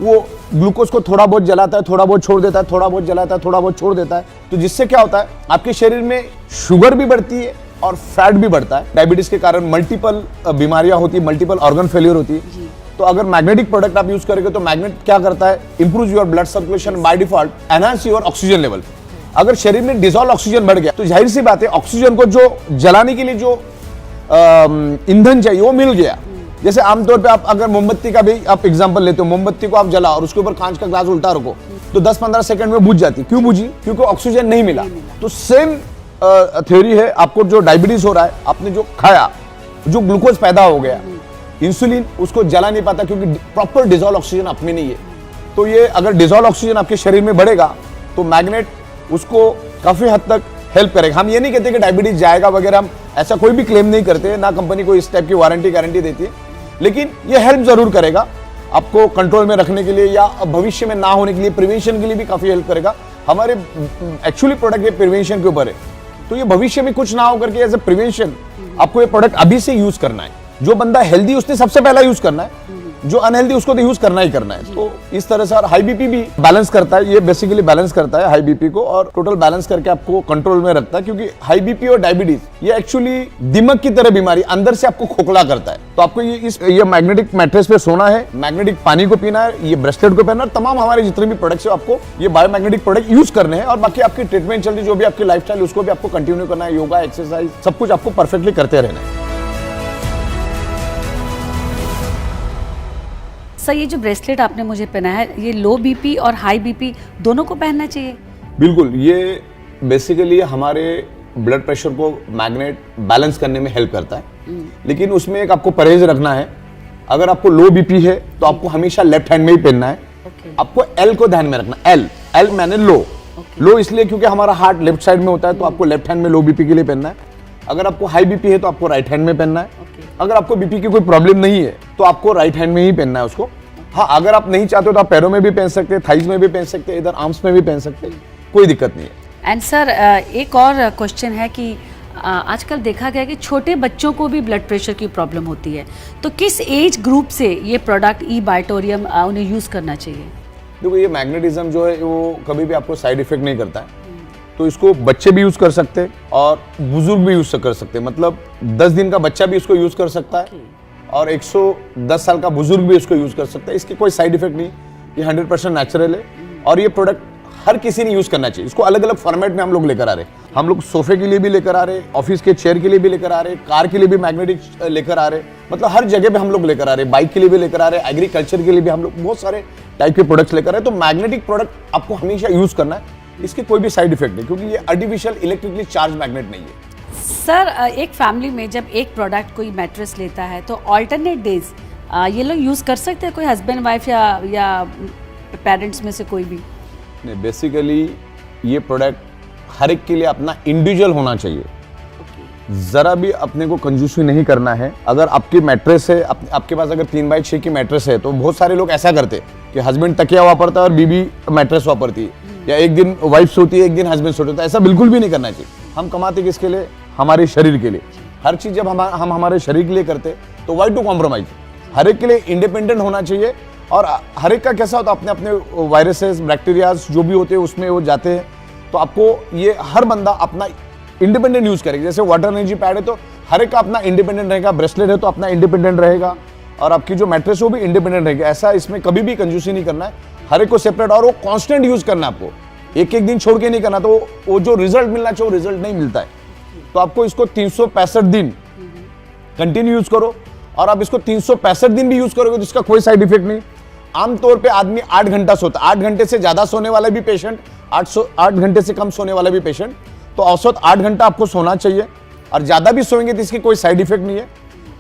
वो ग्लूकोज को थोड़ा बहुत जलाता है, थोड़ा बहुत छोड़ देता है, थोड़ा बहुत जलाता है, थोड़ा बहुत छोड़ देता है। तो जिससे क्या होता है, आपके शरीर में शुगर भी बढ़ती है और फैट भी बढ़ता है। डायबिटीज के कारण मल्टीपल बीमारियां होती है, मल्टीपल ऑर्गन फेलियर होती है। तो अगर मैग्नेटिक प्रोडक्ट आप यूज करेंगे तो मैग्नेट क्या करता है, improve your blood circulation, bye default enhance your oxygen level. अगर शरीर में डिजॉल्व ऑक्सीजन बढ़ गया तो जाहिर सी बात है ऑक्सीजन को जो जलाने के लिए जो ईंधन चाहिए वो मिल गया। जैसे आमतौर पे आप अगर मोमबत्ती का भी आप एग्जांपल लेते हो, मोमबत्ती को आप जला और उसके ऊपर कांच का ग्लास उल्टा रखो तो 10-15 सेकंड में बुझ जाती। क्यों बुझी? क्योंकि ऑक्सीजन नहीं मिला। तो सेम थ्योरी है, आपको जो डायबिटीज हो रहा है, आपने जो खाया, जो ग्लूकोज पैदा हो गया, इंसुलिन उसको जला नहीं पाता क्योंकि प्रॉपर डिजॉल्व ऑक्सीजन आप में नहीं है। तो ये अगर डिजॉल्व ऑक्सीजन आपके शरीर में बढ़ेगा तो मैग्नेट उसको काफी हद तक हेल्प करेगा। हम ये नहीं कहते कि डायबिटीज जाएगा वगैरह, हम ऐसा कोई भी क्लेम नहीं करते, ना कंपनी को इस टाइप की वारंटी गारंटी देती है, लेकिन ये हेल्प जरूर करेगा आपको कंट्रोल में रखने के लिए या भविष्य में ना होने के लिए, प्रिवेंशन के लिए भी काफी हेल्प करेगा। हमारे एक्चुअली प्रोडक्ट ये प्रिवेंशन के ऊपर है, तो ये भविष्य में कुछ ना हो करके एज ए प्रिवेंशन आपको ये प्रोडक्ट अभी से यूज करना है। जो बंदा हेल्दी उसने सबसे पहला यूज करना है, जो अनहेल्दी उसको तो यूज करना ही करना है। तो इस तरह से, और हाई बीपी भी बैलेंस करता है, ये बेसिकली बैलेंस करता है हाई बीपी को, और टोटल बैलेंस करके आपको कंट्रोल में रखता है। क्योंकि हाई बीपी और डायबिटीज ये एक्चुअली दिमाग की तरह बीमारी, अंदर से आपको खोखला करता है। तो आपको ये मैग्नेटिक मैट्रेस पे सोना है, मैग्नेटिक पानी को पीना है, ये ब्रेसलेट को पहनना है, तमाम हमारे जितने भी प्रोडक्ट्स है आपको ये बायोमैग्नेटिक प्रोडक्ट यूज करने हैं। और बाकी आपकी ट्रीटमेंट चल रही, जो भी आपकी लाइफस्टाइल उसको भी आपको कंटिन्यू करना है, योगा, एक्सरसाइज, सब कुछ आपको परफेक्टली करते रहना है। सर ये जो ब्रेसलेट आपने मुझे पहनाया है, ये लो बीपी और हाई बीपी दोनों को पहनना चाहिए? बिल्कुल, ये बेसिकली हमारे ब्लड प्रेशर को मैग्नेट बैलेंस करने में हेल्प करता है। लेकिन उसमें एक आपको परहेज रखना है। अगर आपको लो बीपी है तो आपको हमेशा लेफ्ट हैंड में ही पहनना है। आपको एल को ध्यान में रखना, एल मैंने लो इसलिए क्योंकि हमारा हार्ट लेफ्ट साइड में होता है, तो आपको लेफ्ट हैंड में लो बीपी के लिए पहनना है। अगर आपको हाई बीपी है तो आपको राइट हैंड में पहनना है। अगर आपको बीपी की कोई प्रॉब्लम नहीं है तो आपको राइट हैंड में ही पहनना है उसको। हाँ, अगर आप नहीं चाहते हो तो आप पैरों में भी पहन सकते हैं, थाइज में भी पहन सकते हैं, इधर आर्म्स में भी पहन सकते हैं, कोई दिक्कत नहीं है। एंड सर एक और क्वेश्चन है कि आजकल देखा गया कि छोटे बच्चों को भी ब्लड प्रेशर की प्रॉब्लम होती है, तो किस एज ग्रुप से ये प्रोडक्ट ई बायोटोरियम उन्हें यूज़ करना चाहिए? देखो, ये मैग्नेटिज्म जो है वो कभी भी आपको साइड इफेक्ट नहीं करता है। तो इसको बच्चे भी यूज कर सकते हैं और बुजुर्ग भी यूज कर सकते हैं। मतलब 10 दिन का बच्चा भी इसको यूज कर सकता है और 110 साल का बुजुर्ग भी इसको यूज कर सकता है। इसके कोई साइड इफेक्ट नहीं, ये 100% नेचुरल है। और ये प्रोडक्ट हर किसी ने यूज करना चाहिए। इसको अलग अलग फॉर्मेट में हम लोग लेकर आ रहे हैं। हम लोग सोफे के लिए भी लेकर आ रहे हैं, ऑफिस के चेयर के लिए भी लेकर आ रहे हैं, कार के लिए भी मैग्नेटिक लेकर आ रहे हैं। मतलब हर जगह पे हम लोग लेकर आ रहे हैं, बाइक के लिए भी लेकर आ रहे हैं, एग्रीकल्चर के लिए भी हम लोग बहुत सारे टाइप के प्रोडक्ट्स लेकर आ रहे हैं। तो मैग्नेटिक प्रोडक्ट आपको हमेशा यूज करना है, इसके कोई भी साइड इफेक्ट नहीं, क्योंकि ये आर्टिफिशियल इलेक्ट्रिकली चार्ज मैग्नेट नहीं है। सर एक फैमिली में जब एक प्रोडक्ट कोई मैट्रेस लेता है तो ऑल्टरनेट डेज ये लोग यूज़ कर सकते हैं, कोई हस्बैंड वाइफ या पेरेंट्स में से कोई भी? नहीं, बेसिकली ये प्रोडक्ट हर एक के लिए अपना इंडिविजुअल होना चाहिए। जरा भी अपने को कंजूसी नहीं करना है। अगर आपकी मैट्रेस है, आपके पास अगर 3x6 की मैट्रेस है, तो बहुत सारे लोग ऐसा करते हैं कि हस्बैंड तकिया वापरता है और बीबी मैट्रेस वापरती है, या एक दिन वाइफ सोती है, एक दिन हस्बैंड सोता है। ऐसा बिल्कुल भी नहीं करना चाहिए। हम कमाते किसके लिए? हमारे शरीर के लिए। हर चीज जब हम हमारे शरीर के लिए करते तो वाई टू कॉम्प्रोमाइज। हर एक के लिए इंडिपेंडेंट होना चाहिए। और हर एक का कैसा होता है, अपने अपने वायरसेस, बैक्टीरियाज जो भी होते हैं उसमें वो जाते हैं। तो आपको ये हर बंदा अपना इंडिपेंडेंट यूज करेगा। जैसे वाटर एनर्जी पैड है तो हर एक का अपना इंडिपेंडेंट रहेगा, ब्रेसलेट है तो अपना इंडिपेंडेंट रहेगा, और आपकी जो मैट्रेस है वो भी इंडिपेंडेंट रहेगी। ऐसा इसमें कभी भी कंजूसी नहीं करना है, हर एक को सेपरेट, और वो कांस्टेंट यूज करना है आपको, एक एक दिन छोड़ के नहीं करना। तो वो जो रिजल्ट मिलना चाहिए वो रिजल्ट नहीं मिलता है। तो आपको इसको 365 दिन कंटिन्यू यूज करो, और आप इसको 365 दिन भी यूज करोगे तो इसका कोई साइड इफेक्ट नहीं। आमतौर पे आदमी 8 घंटा सोता है, 8 घंटे से ज्यादा सोने वाला भी पेशेंट, 8 घंटे से कम सोने वाला भी पेशेंट। तो औसत 8 घंटा आपको सोना चाहिए, और ज्यादा भी सोएंगे तो इसकी कोई साइड इफेक्ट नहीं है।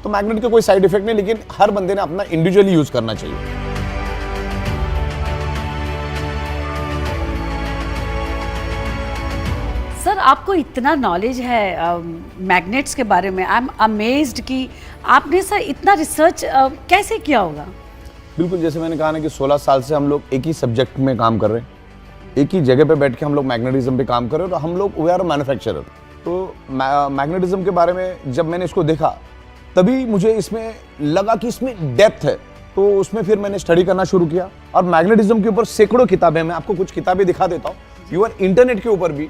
तो मैग्नेट के कोई साइड इफेक्ट नहीं, लेकिन हर बंदे ने अपना इंडिविजुअली यूज करना चाहिए। सर आपको इतना नॉलेज है मैग्नेट्स के बारे में, आई एम अमेज्ड कि आपने सर इतना रिसर्च कैसे किया होगा? बिल्कुल, जैसे मैंने कहा ना कि 16 साल से हम लोग एक ही सब्जेक्ट में काम कर रहे हैं, एक ही जगह पे बैठ के हम लोग मैग्नेटिज्म पे काम कर रहे हैं, और हम लोग वी आर मैन्युफैक्चरर। तो मैग्नेटिज्म के बारे में जब मैंने इसको देखा तभी मुझे इसमें लगा कि इसमें डेप्थ है। तो उसमें फिर मैंने स्टडी करना शुरू किया, और मैग्नेटिज्म के ऊपर सैकड़ों किताबें, मैं आपको कुछ किताबें दिखा देता हूँ। इवन इंटरनेट के ऊपर भी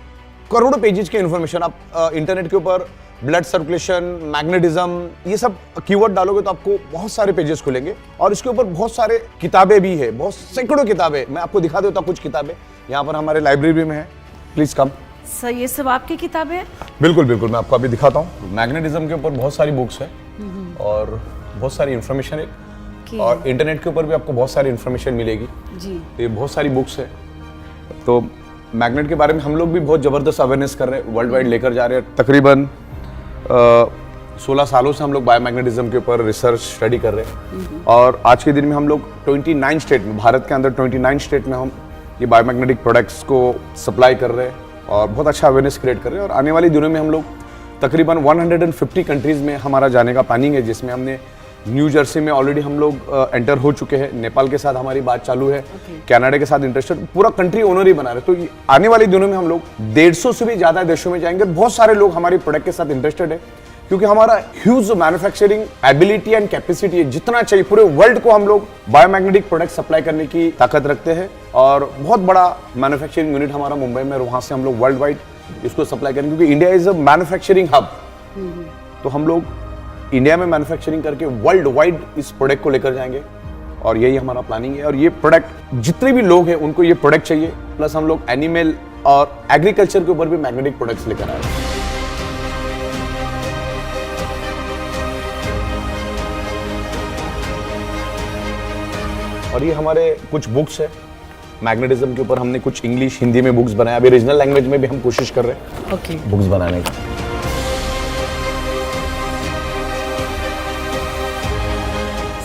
करोड़ों पेजेस के इन्फॉर्मेशन आप इंटरनेट के ऊपर, ब्लड सर्कुलेशन, मैग्नेटिज्म, ये सब कीवर्ड डालोगे तो आपको बहुत सारे पेजेस खुलेंगे, और इसके ऊपर बहुत सारे किताबें भी है, बहुत सैकड़ों किताबें। मैं आपको दिखा देता हूँ कुछ किताबें, यहाँ पर हमारे लाइब्रेरी में है, प्लीज कम। सर ये सब आपकी किताबें हैं? बिल्कुल बिल्कुल, मैं आपको अभी दिखाता हूँ। मैग्नेटिज्म के ऊपर बहुत सारी बुक्स है और बहुत सारी इंफॉर्मेशन है, और इंटरनेट के ऊपर भी आपको बहुत सारी इंफॉर्मेशन मिलेगी जी। ये बहुत सारी बुक्स है। तो मैग्नेट के बारे में हम लोग भी बहुत ज़बरदस्त अवेयरनेस कर रहे हैं, वर्ल्ड वाइड लेकर जा रहे हैं। तकरीबन 16 सालों से हम लोग बायोमैग्नेटिज्म के ऊपर रिसर्च स्टडी कर रहे हैं, और आज के दिन में हम लोग 29 स्टेट में, भारत के अंदर 29 स्टेट में हम ये बायोमैग्नेटिक प्रोडक्ट्स को सप्लाई कर रहे हैं, और बहुत अच्छा अवेयरनेस क्रिएट कर रहे हैं। और आने वाले दिनों में हम लोग तकरीबन 150 कंट्रीज़ में हमारा जाने का प्लानिंग है, जिसमें हमने न्यू जर्सी में ऑलरेडी हम लोग एंटर हो चुके हैं, नेपाल के साथ हमारी बात चालू है, कनाडा के साथ इंटरेस्टेड, पूरा कंट्री ओनर ही बना रहे। तो आने वाले दिनों में हम लोग 150 से भी ज़्यादा देशों में जाएंगे। बहुत सारे लोग हमारे प्रोडक्ट के साथ इंटरेस्टेड है, क्योंकि हमारा huge manufacturing ability and capacity है, जितना चाहिए पूरे वर्ल्ड को हम लोग बायोमैग्नेटिक प्रोडक्ट सप्लाई करने की ताकत रखते हैं। और बहुत बड़ा मैन्युफैक्चरिंग यूनिट हमारा मुंबई में, वहां से हम लोग वर्ल्ड वाइड इसको सप्लाई करेंगे, क्योंकि India is a manufacturing hub. तो हम लोग इंडिया में मैन्युफैक्चरिंग करके वर्ल्ड वाइड इस प्रोडक्ट को लेकर जाएंगे, और यही हमारा प्लानिंग है। और ये प्रोडक्ट जितने भी लोग हैं उनको ये प्रोडक्ट चाहिए, प्लस हम लोग एनिमल और एग्रीकल्चर के ऊपर भी मैग्नेटिक प्रोडक्ट्स लेकर आए हैं। और ये हमारे कुछ बुक्स है मैग्नेटिज्म के ऊपर, हमने कुछ इंग्लिश हिंदी में बुक्स बनाया, अभी रीजनल लैंग्वेज में भी हम कोशिश कर रहे हैं ओके। बुक्स बनाने की।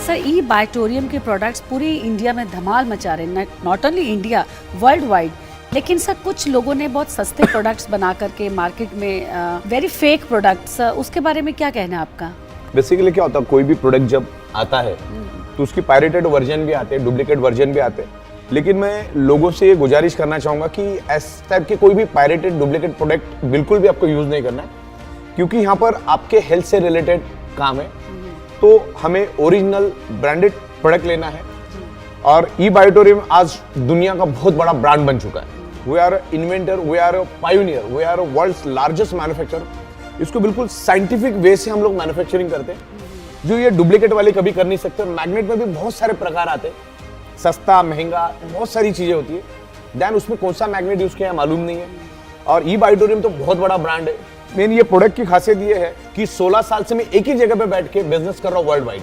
सर ई बायोटोरियम के प्रोडक्ट्स पूरी इंडिया में धमाल मचा रहे हैं, not only India, world wide. लेकिन सर कुछ लोगों ने बहुत सस्ते प्रोडक्ट्स बना करके मार्केट में वेरी फेक प्रोडक्ट्स, उसके बारे में क्या कहना है आपका? बेसिकली क्या होता है, कोई भी प्रोडक्ट जब आता है तो उसकी पायरेटेड वर्जन भी आते हैं, डुप्लीकेट वर्जन भी आते हैं। लेकिन मैं लोगों से ये गुजारिश करना चाहूंगा कि इस टाइप के कोई भी पायरेटेड डुप्लीकेट प्रोडक्ट बिल्कुल भी आपको यूज नहीं करना है, क्योंकि यहाँ पर आपके हेल्थ से रिलेटेड काम है। तो हमें ओरिजिनल ब्रांडेड प्रोडक्ट लेना है। और ई बायोटोरियम आज दुनिया का बहुत बड़ा ब्रांड बन चुका है। We are inventor, we are pioneer, we are world's largest manufacturer. इसको बिल्कुल साइंटिफिक वे से हम लोग मैन्युफैक्चरिंग करते हैं, जो ये डुप्लीकेट वाले कभी कर नहीं सकते। मैग्नेट में भी बहुत सारे प्रकार आते हैं, सस्ता महंगा बहुत सारी चीजें होती है। देन उसमें कौन सा मैग्नेट यूज किया है मालूम नहीं है। और ई बायोटोरियम तो बहुत बड़ा ब्रांड है। मेन ये प्रोडक्ट की खासियत ये है कि 16 साल से मैं एक ही जगह पे बैठ के बिजनेस कर रहा हूँ वर्ल्ड वाइड।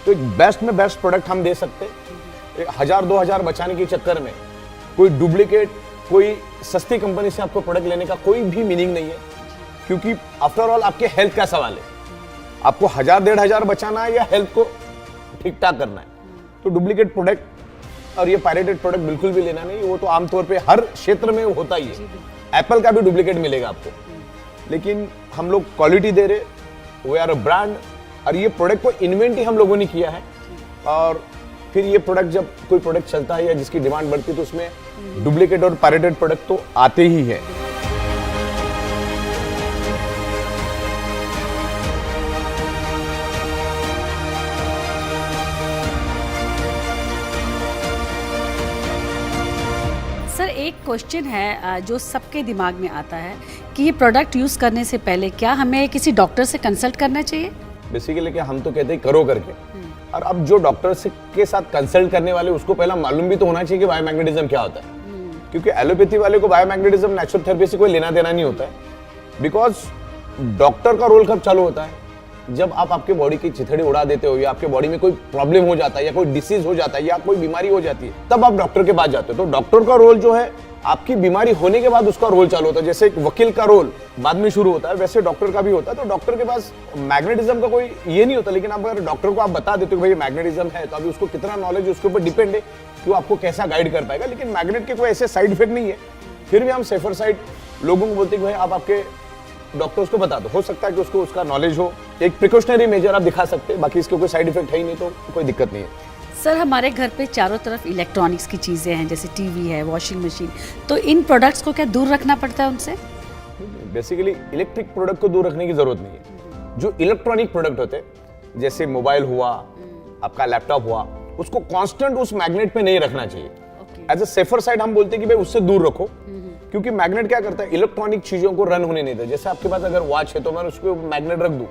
तो एक बेस्ट में बेस्ट प्रोडक्ट हम दे सकते हैं। 1000-2000 बचाने के चक्कर में कोई डुप्लीकेट, कोई सस्ती कंपनी से आपको प्रोडक्ट लेने का कोई भी मीनिंग नहीं है, क्योंकि आफ्टर ऑल आपके हेल्थ का सवाल है। आपको 1000-1500 बचाना है या हेल्थ को ठीक ठाक करना है। तो डुप्लीकेट प्रोडक्ट और ये पायरेटेड प्रोडक्ट बिल्कुल भी लेना नहीं। वो तो आमतौर पे हर क्षेत्र में होता ही है। एप्पल का भी डुप्लीकेट मिलेगा आपको, लेकिन हम लोग क्वालिटी दे रहे, वी आर अ ब्रांड। और ये प्रोडक्ट को इन्वेंट ही हम लोगों ने किया है। और फिर ये प्रोडक्ट जब कोई प्रोडक्ट चलता है या जिसकी डिमांड बढ़ती है तो उसमें डुप्लीकेट और पायरेटेड प्रोडक्ट तो आते ही है। सर एक क्वेश्चन है जो सबके दिमाग में आता है कि ये प्रोडक्ट यूज करने से पहले क्या हमें किसी डॉक्टर से कंसल्ट करना चाहिए? बेसिकली क्या हम तो कहते हैं करो करके। और अब जो डॉक्टर से के साथ कंसल्ट करने वाले उसको पहला मालूम भी तो होना चाहिए कि बायोमैग्नेटिज्म क्या होता है। क्योंकि एलोपैथी वाले को बायोमैग्नेटिज्म नेचुरल थेरेपी से कोई लेना देना नहीं होता है। बिकॉज डॉक्टर का रोल कब चालू होता है, जब आप आपके बॉडी की चिथड़ी उड़ा देते हो या आपके बॉडी में कोई प्रॉब्लम हो जाता है या कोई डिसीज हो जाता है या कोई बीमारी हो जाती है, तब आप डॉक्टर के पास जाते हो। तो डॉक्टर का रोल जो है आपकी बीमारी होने के बाद उसका रोल चालू होता है। जैसे एक वकील का रोल बाद में शुरू होता है, वैसे डॉक्टर का भी होता है। तो डॉक्टर के पास मैग्नेटिज्म का कोई ये नहीं होता। लेकिन आप अगर डॉक्टर को आप बता देते हो भाई मैग्नेटिज्म है, तो अभी उसको कितना नॉलेज उसके ऊपर डिपेंड है कि वो आपको कैसा गाइड कर पाएगा। लेकिन मैग्नेट के कोई ऐसे साइड इफेक्ट नहीं है। फिर भी हम सेफर साइड लोगों को बोलते हैं कि भाई आप आपके डॉक्टर्स को बता दो। हो सकता है कि उसको उसका नॉलेज हो, एक प्रिकॉशनरी मेजर आप दिखा सकते हैं। बाकी इसके कोई साइड इफेक्ट है ही नहीं, तो कोई दिक्कत नहीं है। सर हमारे घर पे चारों तरफ इलेक्ट्रॉनिक्स की चीज़ें हैं, जैसे टीवी है, वॉशिंग मशीन, तो इन प्रोडक्ट्स को क्या दूर रखना पड़ता है उनसे? बेसिकली इलेक्ट्रिक प्रोडक्ट को दूर रखने की जरूरत नहीं है। जो इलेक्ट्रॉनिक प्रोडक्ट होते हैं जैसे मोबाइल हुआ, आपका लैपटॉप हुआ, उसको कांस्टेंट उस मैग्नेट पे नहीं रखना चाहिए। एज अ सेफर साइड हम बोलते हैं कि भाई उससे दूर रखो, क्योंकि मैग्नेट क्या करता है, इलेक्ट्रॉनिक चीजों को रन होने नहीं देता। जैसे आपके पास अगर वॉच है तो मैं उसको मैग्नेट रख दूं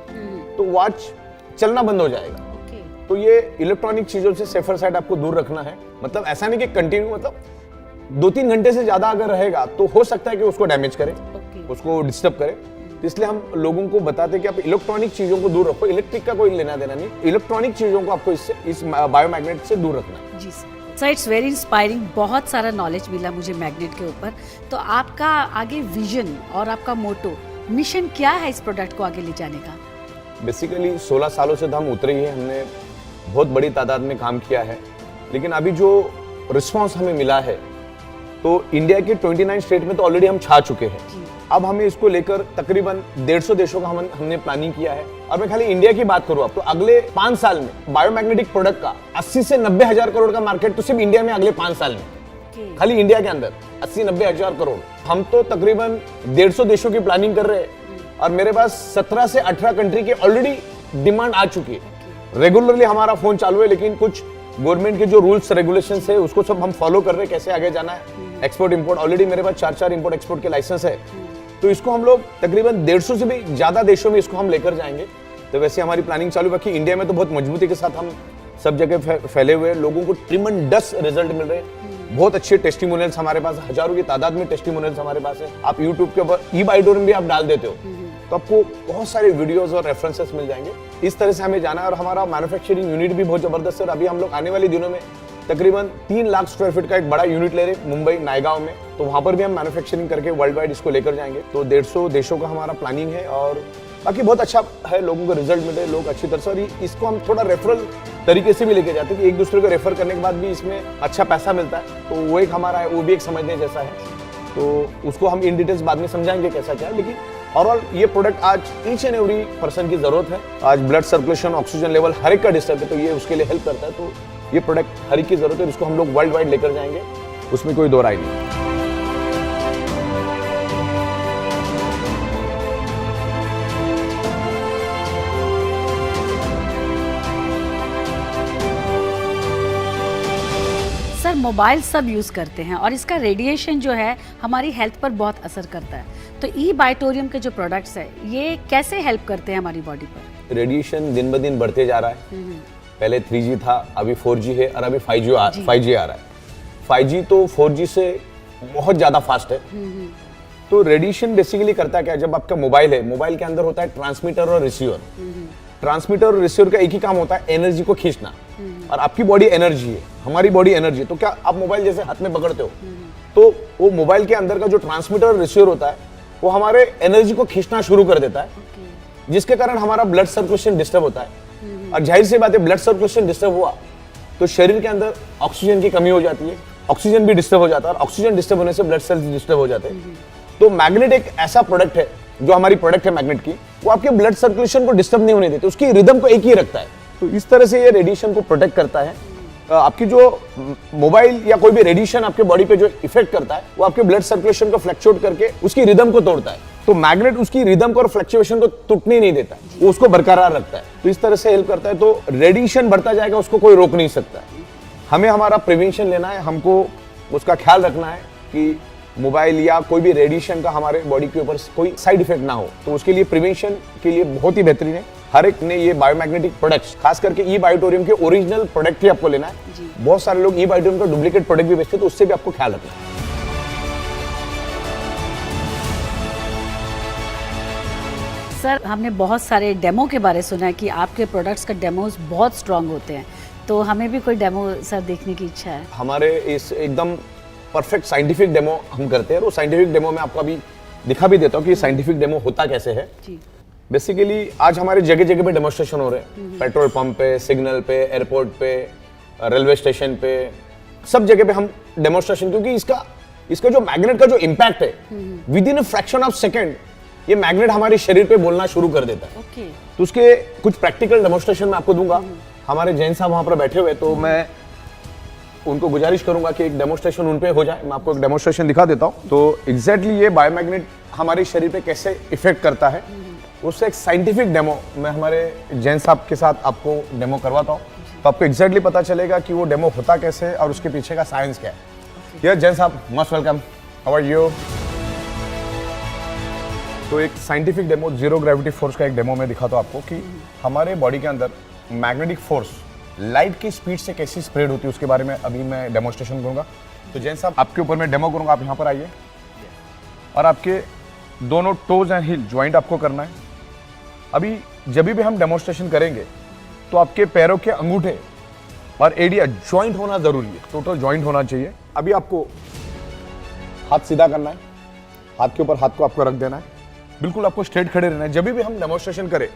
तो वॉच चलना बंद हो जाएगा। तो ये इलेक्ट्रॉनिक चीजों से सेफर साइड आपको दूर रखना है। मतलब ऐसा नहीं कि कंटिन्यू, मतलब 2-3 घंटे से ज्यादा अगर रहेगा तो हो सकता है कि उसको डैमेज करे, उसको डिस्टर्ब करे। तो इसलिए हम लोगों को बताते हैं कि आप इलेक्ट्रॉनिक चीजों को दूर रखो। इलेक्ट्रिक का कोई लेना देना नहीं, इलेक्ट्रॉनिक चीजों को आपको इस बायोमैग्नेट से दूर रखना है। जी सर, इट्स वेरी इंस्पायरिंग। बहुत सारा नॉलेज मिला मुझे मैग्नेट के ऊपर। तो आपका आगे विजन और आपका मोटो, मिशन क्या है इस प्रोडक्ट को आगे ले जाने का? बेसिकली 16 सालों से तो हम उतरे ही हैं, हमने बहुत बड़ी तादाद में काम किया है। लेकिन अभी जो रिस्पांस हमें मिला है, तो इंडिया के 29 स्टेट में तो ऑलरेडी हम छा चुके हैं। अब हमें इसको लेकर तकरीबन 150 देशों का हमने प्लानिंग किया है। और मैं खाली इंडिया की बात करूं अब, तो अगले 5 साल में बायोमैग्नेटिक प्रोडक्ट का 80 से 90 हजार करोड़ का मार्केट तो सिर्फ इंडिया में अगले 5 साल में, खाली इंडिया के अंदर 80-90 हजार करोड़। हम तो तकरीबन 150 देशों की प्लानिंग कर रहे हैं और मेरे पास 17 से 18 कंट्री के ऑलरेडी डिमांड आ चुकी है। रेगुलरली हमारा फोन चालू है, लेकिन कुछ गवर्नमेंट के जो रूल्स रेगुलेशंस है उसको सब हम फॉलो कर रहे हैं, कैसे आगे जाना है। एक्सपोर्ट इंपोर्ट ऑलरेडी मेरे पास 4 इंपोर्ट एक्सपोर्ट के लाइसेंस है, तो इसको हम लोग तकरीबन 150 से भी ज्यादा देशों में इसको हम लेकर जाएंगे। तो वैसे हमारी प्लानिंग चालू है। बाकी इंडिया में तो बहुत मजबूती के साथ हम सब जगह फैले हुए, लोगों को ट्रिमेंडस रिजल्ट मिल रहे हैं। बहुत अच्छे टेस्टिमोनियल्स हमारे पास, हजारों की तादाद में टेस्टिमोनियल्स हमारे पास है। आप यूट्यूब के ऊपर ई-बाइटोरियम भी आप डाल देते हो तो आपको बहुत सारे वीडियोस और रेफरेंसेस मिल जाएंगे। इस तरह से हमें जाना है। और हमारा मैन्युफैक्चरिंग यूनिट भी बहुत जबरदस्त है। और अभी हम लोग आने वाले दिनों में तकरीबन 3 लाख स्क्वायर फीट का एक बड़ा यूनिट ले रहे हैं मुंबई नायगांव में, तो वहां पर भी हम मैन्युफैक्चरिंग करके वर्ल्ड वाइड इसको लेकर जाएंगे। तो 150 देशों का हमारा प्लानिंग है और बाकी बहुत अच्छा है, लोगों को रिजल्ट मिले, लोग अच्छी तरह से। और इसको हम थोड़ा रेफरल तरीके से भी लेके जाते हैं कि एक दूसरे को रेफर करने के बाद भी इसमें अच्छा पैसा मिलता है, तो वो एक हमारा है, वो भी एक समझने जैसा है। तो उसको हम इन डिटेल्स बाद में समझाएंगे कैसा क्या है। लेकिन ओवरऑल ये प्रोडक्ट आज ईच एंड एवरी पर्सन की जरूरत है। आज ब्लड सर्कुलेशन, ऑक्सीजन लेवल हर एक का डिस्टर्ब है, तो ये उसके लिए हेल्प करता है। तो ये प्रोडक्ट हर एक की जरूरत है, इसको हम लोग वर्ल्ड वाइड लेकर जाएंगे, उसमें कोई दो राय नहीं। सर मोबाइल सब यूज़ करते हैं और इसका रेडिएशन जो है हमारी हेल्थ पर बहुत असर करता है, तो ई-बाइटोरियम के जो प्रोडक्ट्स है ये कैसे हेल्प करते हैं हमारी बॉडी पर? रेडिएशन दिन ब दिन बढ़ते जा रहा है। पहले 3G था, अभी 4G है और अभी 5G आ रहा है। 5G तो 4G से बहुत ज्यादा फास्ट है। तो रेडिएशन बेसिकली करता क्या है, जब आपका मोबाइल है, मोबाइल के अंदर होता है ट्रांसमीटर और रिसीवर। ट्रांसमीटर और रिसीवर का एक ही काम होता है, एनर्जी को खींचना। और आपकी बॉडी एनर्जी है, हमारी बॉडी एनर्जी। तो क्या आप मोबाइल जैसे हाथ में पकड़ते हो, तो वो मोबाइल के अंदर का जो ट्रांसमीटर और रिसीवर होता है वो हमारे एनर्जी को खींचना शुरू कर देता है, जिसके कारण हमारा ब्लड सर्कुलेशन डिस्टर्ब होता है। और जाहिर सी बात है, ब्लड सर्कुलेशन डिस्टर्ब हुआ तो शरीर के अंदर ऑक्सीजन की कमी हो जाती है, ऑक्सीजन भी डिस्टर्ब हो जाता है, और ऑक्सीजन डिस्टर्ब होने से ब्लड सेल्स डिस्टर्ब हो जाते हैं। तो मैग्नेट एक ऐसा प्रोडक्ट है, जो हमारी प्रोडक्ट है मैग्नेट की, वो आपके ब्लड सर्कुलेशन को डिस्टर्ब नहीं होने देते, उसकी रिदम को एक ही रखता है। तो इस तरह से ये रेडिएशन को प्रोटेक्ट करता है। आपकी जो मोबाइल या कोई भी रेडिएशन आपके बॉडी पे जो इफेक्ट करता है, वो आपके ब्लड सर्कुलेशन को फ्लक्चुएट करके उसकी रिदम को तोड़ता है। तो मैग्नेट उसकी रिदम को और फ्लक्चुएशन को टूटने नहीं देता, वो उसको बरकरार रखता है। तो इस तरह से हेल्प करता है। तो रेडिएशन बढ़ता जाएगा, उसको कोई रोक नहीं सकता। हमें हमारा प्रिवेंशन लेना है, हमको उसका ख्याल रखना है कि मोबाइल या कोई भी रेडिएशन का हमारे बॉडी के ऊपर कोई साइड इफेक्ट ना हो। तो उसके लिए प्रिवेंशन के लिए बहुत ही बेहतरीन है। हर एक ने ये बायोमैग्नेटिक प्रोडक्ट्स, खास करके ई-बाइटोरियम के ओरिजिनल प्रोडक्ट ही आपको लेना है। बहुत सारे लोग ई-बाइटोरियम का डुप्लीकेट प्रोडक्ट भी बेचते हैं, तो उससे भी आपको ख्याल रखना है। सर हमने बहुत सारे डेमो के बारे सुना है कि आपके प्रोडक्ट्स का डेमोज बहुत स्ट्रांग होते हैं, तो हमें भी कोई डेमो सर देखने की इच्छा है। हमारे इस एकदम परफेक्ट साइंटिफिक डेमो हम करते हैं, और वो साइंटिफिक डेमो में आपको अभी दिखा भी देता हूँ कि साइंटिफिक डेमो होता कैसे है। बेसिकली आज हमारे जगह जगह पे डेमोन्स्ट्रेशन हो रहे हैं, पेट्रोल पंप पे, सिग्नल पे, एयरपोर्ट पे, रेलवे स्टेशन पे, सब जगह पे हम डेमोन्स्ट्रेशन, क्योंकि इसका जो मैग्नेट का जो इम्पैक्ट है, with in a fraction of second ये मैग्नेट हमारे शरीर पे बोलना शुरू कर देता है। तो उसके कुछ प्रैक्टिकल डेमोन्स्ट्रेशन मैं आपको दूंगा। हमारे जैन साहब वहां पर बैठे हुए, तो मैं उनको गुजारिश करूंगा कि एक डेमोन्स्ट्रेशन उन पे हो जाए। मैं आपको एक डेमोन्स्ट्रेशन दिखा देता हूं। तो एग्जैक्टली ये बायोमैग्नेट हमारे शरीर पे कैसे इफेक्ट करता है, उससे एक साइंटिफिक डेमो मैं हमारे जैन साहब के साथ आपको डेमो करवाता हूं। तो आपको एग्जैक्टली पता चलेगा कि वो डेमो होता कैसे है और उसके पीछे का साइंस क्या है। यस जैन साहब, most welcome. How are you? तो एक scientific demo, zero gravity force का एक डेमो में दिखाता हूं आपको कि हमारे बॉडी के अंदर मैग्नेटिक फोर्स लाइट की स्पीड से कैसी स्प्रेड होती है, उसके बारे में अभी मैं डेमोन्स्ट्रेशन करूंगा। तो जैन साहब आपके ऊपर मैं डेमो करूंगा, आप यहाँ पर आइए। और आपके दोनों टोज एंड हिल ज्वाइंट आपको करना है। अभी जब भी हम डेमोन्स्ट्रेशन करेंगे तो आपके पैरों के अंगूठे और एडिया ज्वाइंट होना जरूरी है, टोटल ज्वाइंट होना चाहिए। अभी आपको हाथ सीधा करना है, हाथ के ऊपर हाथ को आपको रख देना है, बिल्कुल आपको स्ट्रेट खड़े रहना है। जब भी हम डेमोन्स्ट्रेशन करें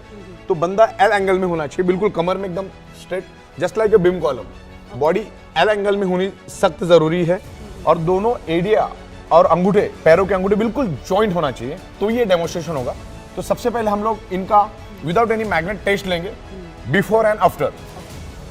तो बंदा एल एंगल में होना चाहिए, बिल्कुल कमर में एकदम straight, just like a beam column. Body L angle में होनी सख्त जरूरी है, और दोनों एडिया और अंगूठे, पैरों के अंगूठे बिल्कुल ज्वाइंट होना चाहिए, तो ये डेमोन्स्ट्रेशन होगा। तो सबसे पहले हम लोग इनका विदाउट एनी मैग्नेट टेस्ट लेंगे, बिफोर एंड आफ्टर।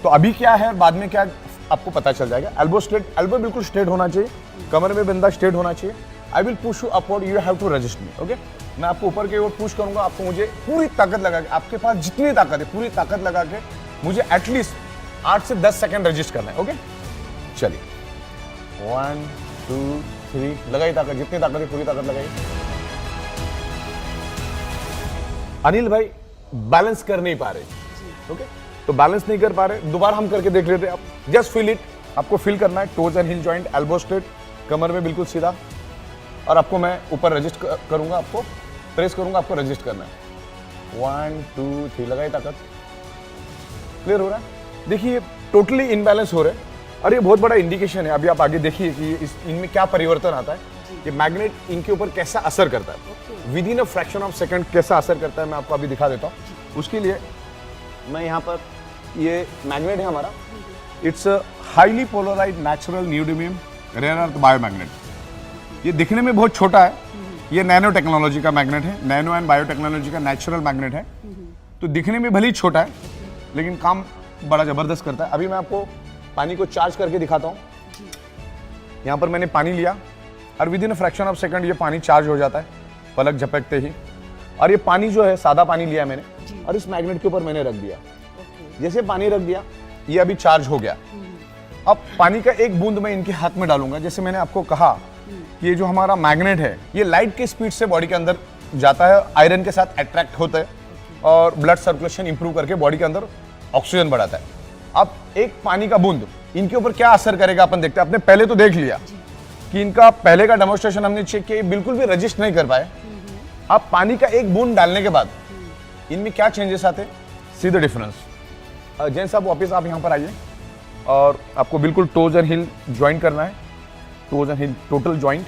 तो अभी क्या है, बाद में क्या, आपको पता चल जाएगा। एल्बो स्ट्रेट, एल्बो बिल्कुल स्ट्रेट होना चाहिए, कमर में बंदा स्ट्रेट होना चाहिए, I will push you upward, you have to resist me, okay. मैं आपको ऊपर की ओर पुश करूंगा, आपको मुझे पूरी ताकत लगा के, आपके पास जितनी ताकत है पूरी ताकत लगा के मुझे एटलीस्ट 8 से 10 सेकंड रजिस्ट करना है, ओके। चलिए 1 2 3, लगाई ताकत, जितनी ताकत है पूरी ताकत लगाई। अनिल भाई बैलेंस कर नहीं पा रहे, ओके, तो बैलेंस नहीं कर पा रहे, दोबारा हम करके देख लेते हैं। आप जस्ट फील इट, आपको फील करना है, toes and heel joint, elbow straight, कमर में बिल्कुल सीधा, और आपको मैं ऊपर रजिस्ट करूंगा, आपको प्रेस करूंगा, आपको रजिस्ट करना है। 1 2 3, लगाई ताकत, क्लियर हो रहा है। देखिए टोटली इनबैलेंस हो रहे हैं, और ये बहुत बड़ा इंडिकेशन है। अभी आप आगे देखिए कि इनमें क्या परिवर्तन आता है, ये मैग्नेट इनके ऊपर कैसा असर करता है, with in a fraction of second कैसा असर करता है, मैं आपको अभी दिखा देता हूँ। उसके लिए मैं यहाँ पर, ये मैग्नेट है हमारा, it's a highly polarised natural neodymium rare earth biomagnet. ये दिखने में बहुत छोटा है, ये नैनो टेक्नोलॉजी का मैग्नेट है, नैनो एंड बायोटेक्नोलॉजी का नेचुरल मैग्नेट है। तो दिखने में भले ही छोटा है लेकिन काम बड़ा जबरदस्त करता है। अभी मैं आपको पानी को चार्ज करके दिखाता हूँ। यहाँ पर मैंने पानी लिया और with in a fraction of second ये पानी चार्ज हो जाता है, पलक झपकते ही। और ये पानी जो है सादा पानी लिया मैंने, और इस मैग्नेट के ऊपर मैंने रख दिया। जैसे पानी रख दिया, ये अभी चार्ज हो गया। अब पानी का एक बूंद मैं इनके हाथ में डालूंगा। जैसे मैंने आपको कहा कि ये जो हमारा मैग्नेट है, ये लाइट के स्पीड से बॉडी के अंदर जाता है, आयरन के साथ अट्रैक्ट होता है और ब्लड सर्कुलेशन इंप्रूव करके बॉडी के अंदर ऑक्सीजन बढ़ाता है। अब एक पानी का बूंद इनके ऊपर क्या असर करेगा अपन देखते हैं। आपने पहले तो देख लिया कि इनका पहले का डेमोन्स्ट्रेशन हमने चेक किया, बिल्कुल भी रजिस्ट नहीं कर पाए। अब पानी का एक बूंद डालने के बाद इनमें क्या चेंजेस आते, सी द डिफरेंस। जैन साहब वापस आप यहाँ पर आइए, और आपको बिल्कुल टोज एंड हिल ज्वाइन करना है, toes and hill total joint.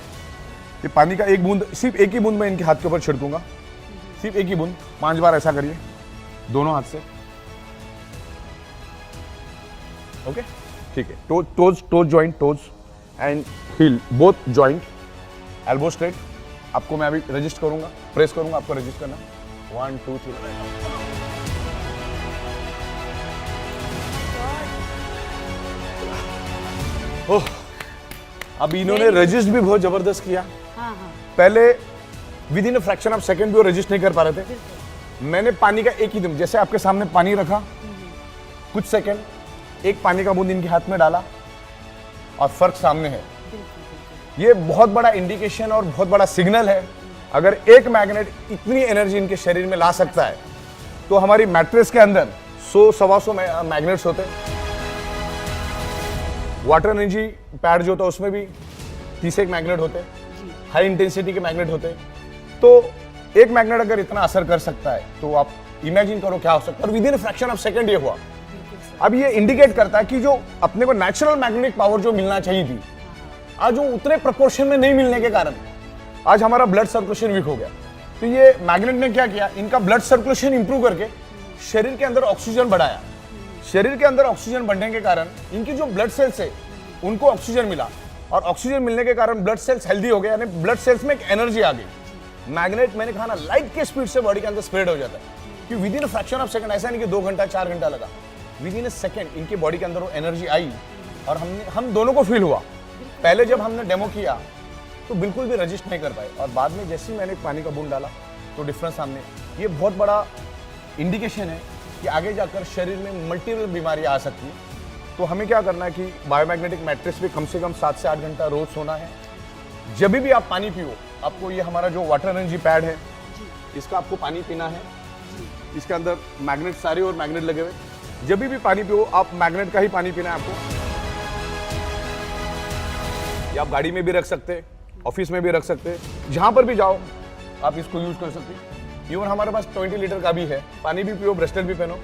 ये पानी का एक बूंद, सिर्फ एक ही बूंद मैं इनके हाथ के ऊपर छिड़कूंगा, सिर्फ एक ही बूंद। 5 बार ऐसा करिए दोनों हाथ से, ओके, ठीक है। Toes joint, toes and hill both joint, elbow straight. आपको मैं अभी रजिस्ट करूंगा, प्रेस करूंगा, आपको रजिस्ट करना। 1 2 3। ओह, अब इन्होंने रजिस्ट भी बहुत जबरदस्त किया। पहले with in a fraction of second भी वो रजिस्ट नहीं कर पा रहे थे। मैंने पानी का एक ही दम, जैसे आपके सामने पानी रखा, कुछ सेकंड, एक पानी का बूंद इनके हाथ में डाला, और फर्क सामने है। ये बहुत बड़ा इंडिकेशन और बहुत बड़ा सिग्नल है। अगर एक मैग्नेट इतनी एनर्जी इनके शरीर में ला सकता है, तो हमारी मैट्रेस के अंदर 100-125 मैग्नेट्स होते हैं। वाटर एनर्जी पैड जो होता है उसमें भी 30 मैग्नेट होते हैं, हाई इंटेंसिटी के मैग्नेट होते हैं। तो एक मैग्नेट अगर इतना असर कर सकता है, तो आप इमेजिन करो क्या हो सकता है। और with in fraction of second ये हुआ। अब ये इंडिकेट करता है कि जो अपने को नेचुरल मैग्नेटिक पावर जो मिलना चाहिए थी, आज वो उतने प्रोपोर्शन में नहीं मिलने के कारण आज हमारा ब्लड सर्कुलेशन वीक हो गया। तो ये मैग्नेट ने क्या किया, इनका ब्लड सर्कुलेशन इंप्रूव करके शरीर के अंदर ऑक्सीजन बढ़ाया। शरीर के अंदर ऑक्सीजन बढ़ने के कारण इनकी जो ब्लड सेल्स है उनको ऑक्सीजन मिला, और ऑक्सीजन मिलने के कारण ब्लड सेल्स हेल्दी हो गए, यानी ब्लड सेल्स में एक एनर्जी आ गई। मैग्नेट, मैंने कहा ना, लाइट के स्पीड से बॉडी के अंदर स्प्रेड हो जाता है, कि with in fraction of second, ऐसा नहीं कि 2 घंटा 4 घंटा लगा, विद इन सेकंड इनकी बॉडी के अंदर वो एनर्जी आई, और हम दोनों को फील हुआ। पहले जब हमने डेमो किया तो बिल्कुल भी रजिस्ट नहीं कर पाए, और बाद में जैसे ही मैंने पानी का बूंद डाला तो डिफरेंस सामने। ये बहुत बड़ा इंडिकेशन है कि आगे जाकर शरीर में मल्टीपल बीमारियां आ सकती हैं। तो हमें क्या करना है कि बायोमैग्नेटिक मैट्रेस पे कम से कम 7 से 8 घंटा रोज सोना है। जब भी आप पानी पियो, आपको ये हमारा जो वाटर एनर्जी पैड है, इसका आपको पानी पीना है। इसके अंदर मैग्नेट सारे और मैग्नेट लगे हुए, जब भी पानी पियो आप मैग्नेट का ही पानी पीना है आपको। ये आप गाड़ी में भी रख सकते हैं, ऑफिस में भी रख सकते हैं, जहां पर भी जाओ आप इसको यूज कर सकते हैं। इवन हमारे पास 20 लीटर का भी है। पानी भी पियो, ब्रेसलेट भी पहनो।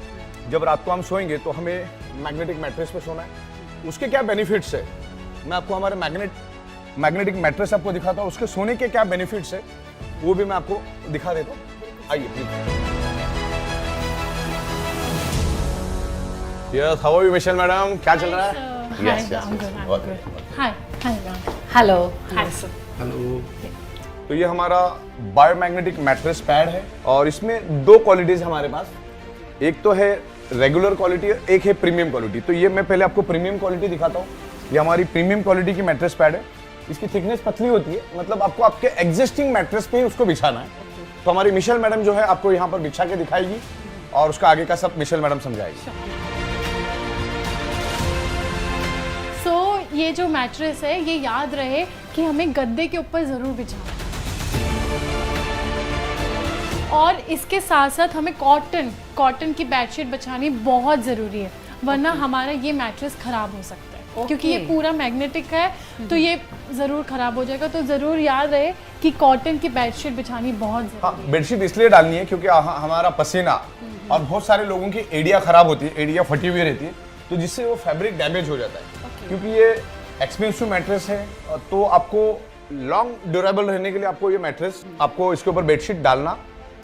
जब रात को हम सोएंगे तो हमें मैग्नेटिक मैट्रेस पे सोना है। उसके क्या बेनिफिट्स है, मैं आपको हमारे मैग्नेटिक मैट्रेस आपको दिखाता हूँ, उसके सोने के क्या बेनिफिट्स है वो भी मैं आपको दिखा देता हूँ। आइए please. Yes, how are you Michelle madam, क्या चल रहा है? Yes, I'm good. I'm good. Hi, Ron. Hello. Hi, sir. तो ये हमारा बायोमैग्नेटिक मैट्रेस पैड है, और इसमें 2 क्वालिटीज हमारे पास। एक तो है रेगुलर क्वालिटी, एक है प्रीमियम क्वालिटी। तो ये मैं पहले आपको प्रीमियम क्वालिटी दिखाता हूँ। ये हमारी प्रीमियम क्वालिटी की मैट्रेस पैड है। इसकी थिकनेस पतली होती है, मतलब आपको आपके एग्जिस्टिंग मैट्रेस पे ही उसको बिछाना है। तो हमारी मिशेल मैडम जो है आपको यहाँ पर बिछा के दिखाएगी और उसका आगे का सब मिशेल मैडम समझाएगी। सो ये जो मैट्रेस है ये याद रहे कि हमें गद्दे के ऊपर ज़रूर बिछाना है, और इसके साथ साथ हमें कॉटन की बेडशीट बिछानी बहुत ज़रूरी है, वरना हमारा ये मैट्रेस ख़राब हो सकता है। क्योंकि ये पूरा मैग्नेटिक है तो ये ज़रूर ख़राब हो जाएगा। तो ज़रूर याद रहे कि कॉटन की बेडशीट बिछानी बहुत ज़रूरी है। हाँ, बेडशीट इसलिए डालनी है क्योंकि हमारा पसीना और बहुत सारे लोगों की एड़िया खराब होती है, एड़िया फटी हुई रहती है, तो जिससे वो फैब्रिक डैमेज हो जाता है। क्योंकि ये एक्सपेंसिव मैट्रेस है, तो आपको लॉन्ग ड्यूरेबल रहने के लिए आपको ये मैट्रेस, आपको इसके ऊपर बेडशीट डालना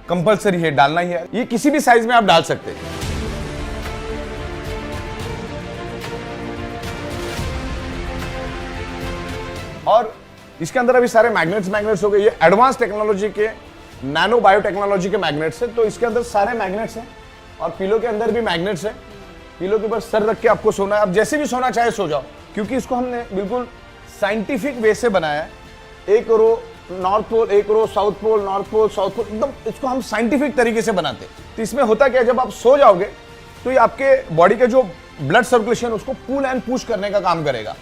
कंपलसरी है, डालना ही है। ये किसी भी साइज में आप डाल सकते हैं। और इसके अंदर अभी सारे मैग्नेट्स हो गए। ये एडवांस टेक्नोलॉजी के, नैनो बायोटेक्नोलॉजी के मैग्नेट्स है। तो इसके अंदर सारे मैग्नेट्स हैं और पिलो के अंदर भी मैग्नेट्स है। पिलो के ऊपर सर रख के आपको सोना है, आप जैसे भी सोना चाहे सो जाओ, क्योंकि इसको हमने बिल्कुल साइंटिफिक वे से बनाया है। एक रो नॉर्थ पोल, एक row south pole, north pole, south pole, एकदम इसको हम साइंटिफिक तरीके से बनाते हैं। तो इसमें होता क्या है, जब आप सो जाओगे तो ये आपके बॉडी के जो ब्लड सर्कुलेशन उसको पुल एंड पुश करने का काम करेगा।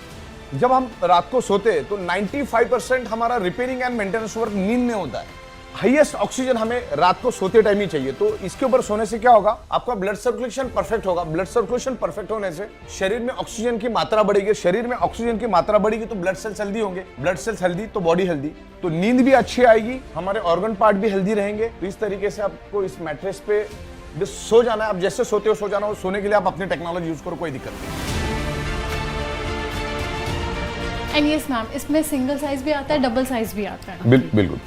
जब हम रात को सोते हैं तो 95% हमारा रिपेयरिंग एंड मेंटेनेंस वर्क नींद में होता है। हाईएस्ट ऑक्सीजन हमें रात को सोते टाइम ही चाहिए। तो इसके ऊपर सोने से क्या होगा, आपका ब्लड सर्कुलेशन परफेक्ट होगा। ब्लड सर्कुलेशन परफेक्ट होने से शरीर में ऑक्सीजन की मात्रा बढ़ेगी। शरीर में ऑक्सीजन की मात्रा बढ़ेगी तो ब्लड सेल्स हेल्दी होंगे। ब्लड सेल्स हेल्दी तो बॉडी हेल्दी, तो नींद भी अच्छी आएगी, हमारे ऑर्गन पार्ट भी हेल्दी रहेंगे। तो इस तरीके से आपको इस मैट्रेस पे बस सो जाना है। आप जैसे सोते हो सो जाना हो। सोने के लिए आप अपनी टेक्नोलॉजी यूज करो, कोई दिक्कत नहीं। एंड यस मैम, इसमें सिंगल साइज भी आता है, डबल साइज भी आता है। बिल्कुल।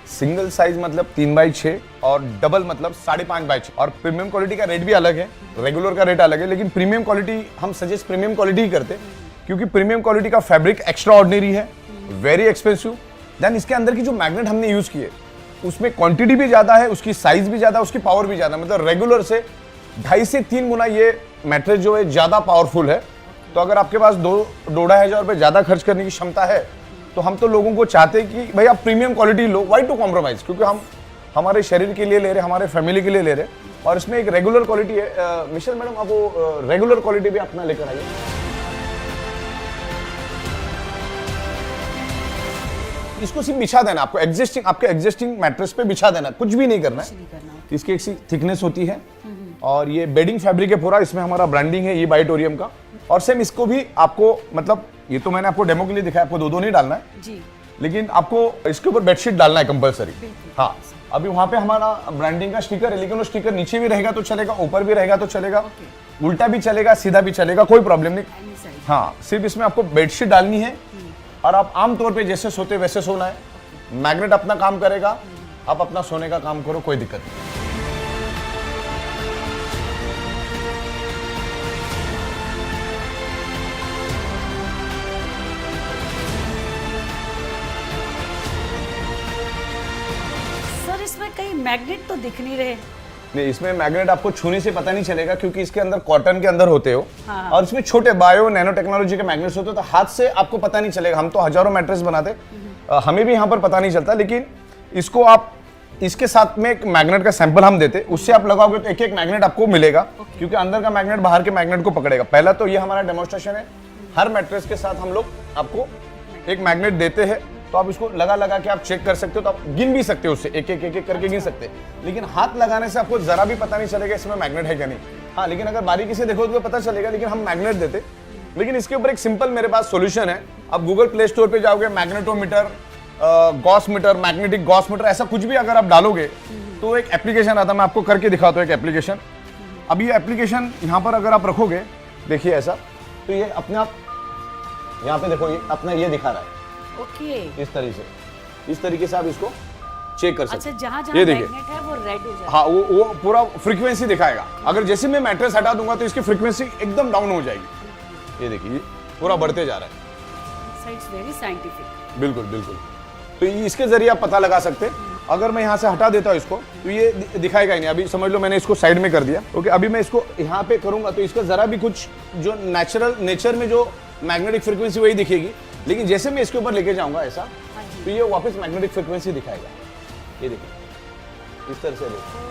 सिंगल साइज मतलब 3x6 और डबल मतलब 5.5x6। और प्रीमियम क्वालिटी का रेट भी अलग है, रेगुलर का रेट अलग है, लेकिन प्रीमियम क्वालिटी हम सजेस्ट प्रीमियम क्वालिटी ही करते हैं, क्योंकि प्रीमियम क्वालिटी का फैब्रिक एक्स्ट्रा ऑर्डिनरी है, वेरी एक्सपेंसिव। देन इसके अंदर की जो मैग्नेट हमने यूज किए उसमें क्वांटिटी भी ज्यादा है, उसकी साइज भी ज्यादा, उसकी पावर भी ज्यादा। मतलब रेगुलर से 2.5 से 3 गुना ये मैट्रेस जो है ज्यादा पावरफुल है। तो अगर आपके पास 2-2.5 हजार रुपए ज्यादा खर्च करने की क्षमता है तो हम तो लोगों को चाहते हैं कि भाई आप प्रीमियम क्वालिटी लो, वाई टू कॉम्प्रोमाइज, क्योंकि हम हमारे शरीर के लिए ले रहे, हमारे फैमिली के लिए ले रहे। और इसमें एक रेगुलर क्वालिटी है। मिशेल मैडम, आप वो रेगुलर क्वालिटी भी अपना लेकर आइए। इसको सिर्फ बिछा देना, आपको आपके एग्जिस्टिंग मैट्रेस पे बिछा देना, कुछ भी नहीं करना है। इसकी एक सी थिकनेस होती है और ये बेडिंग फैब्रिक है पूरा। इसमें हमारा ब्रांडिंग है ये बाइटोरियम का। और सेम इसको भी आपको, मतलब ये तो मैंने आपको डेमो के लिए दिखाया, आपको दो नहीं डालना है जी, लेकिन आपको इसके ऊपर बेडशीट डालना है कंपलसरी। हाँ, अभी वहां पे हमारा ब्रांडिंग का स्टिकर है, लेकिन वो स्टिकर नीचे भी रहेगा तो चलेगा, ऊपर भी रहेगा तो चलेगा, उल्टा भी चलेगा, सीधा भी चलेगा, कोई प्रॉब्लम नहीं। हाँ, सिर्फ इसमें आपको बेडशीट डालनी है और आप आमतौर पे जैसे सोते वैसे सोना है। मैग्नेट अपना काम करेगा, आप अपना सोने का काम करो, कोई दिक्कत नहीं। सर इसमें कहीं मैग्नेट तो दिख नहीं रहे। नहीं, इसमें मैग्नेट आपको छूने से पता नहीं चलेगा, क्योंकि इसके अंदर कॉटन के अंदर होते हो। हाँ। और इसमें छोटे बायो नैनो टेक्नोलॉजी के मैग्नेट्स होते हो, तो हाथ से आपको पता नहीं चलेगा। हम तो हजारों मैट्रेस बनाते, हमें भी यहाँ पर पता नहीं चलता, लेकिन इसको आप इसके साथ में एक मैग्नेट का सैंपल हम देते, उससे आप लगाओगे तो एक एक मैग्नेट आपको मिलेगा, क्योंकि अंदर का मैग्नेट बाहर के मैग्नेट को पकड़ेगा। पहला तो ये हमारा डेमोन्स्ट्रेशन है। हर मैट्रेस के साथ हम लोग आपको एक मैग्नेट देते हैं, तो आप इसको लगा लगा के आप चेक कर सकते हो, तो आप गिन भी सकते हो उससे, एक एक करके गिन सकते हैं। लेकिन हाथ लगाने से आपको जरा भी पता नहीं चलेगा इसमें मैग्नेट है क्या नहीं। हाँ, लेकिन अगर बारीकी से देखो तो पता चलेगा, लेकिन हम मैग्नेट देते। लेकिन इसके ऊपर एक सिंपल मेरे पास सॉल्यूशन है। आप गूगल प्ले स्टोर पे जाओगे, magnetometer, gauss meter, magnetic gauss meter, ऐसा कुछ भी अगर आप डालोगे तो एक एप्लीकेशन आता है। मैं आपको करके दिखाता हूँ एक एप्लीकेशन। अब ये एप्लीकेशन यहाँ पर अगर आप रखोगे, देखिए ऐसा, तो ये अपने आप यहाँ पे देखो, ये अपना ये दिखा रहा है। ओके, इस तरीके से आप इसको चेक कर सकते अच्छा, हैं। जहाँ ये जहाँ देखिए, मैग्नेट है वो रेड हो जाएगा। हाँ, वो पूरा फ्रीक्वेंसी दिखाएगा। अगर जैसे मैं मैट्रेस हटा दूंगा तो इसकी फ्रीक्वेंसी एकदम डाउन हो जाएगी। ये देखिए, पूरा बढ़ते जा रहा है। It's very scientific. बिल्कुल बिल्कुल। तो इसके जरिए आप पता लगा सकते हैं। अगर मैं यहाँ से हटा देता हूँ इसको तो ये दिखाएगा ही नहीं। अभी समझ लो मैंने इसको साइड में कर दिया। ओके, अभी मैं इसको यहाँ पे करूंगा तो इसका जरा भी कुछ जो नेचर में जो मैग्नेटिक फ्रीक्वेंसी वही दिखेगी, लेकिन जैसे मैं इसके ऊपर लेके जाऊंगा ऐसा, तो ये वापस मैग्नेटिक फ्रिक्वेंसी दिखाएगा। ये देखिए इस तरह से देखिए।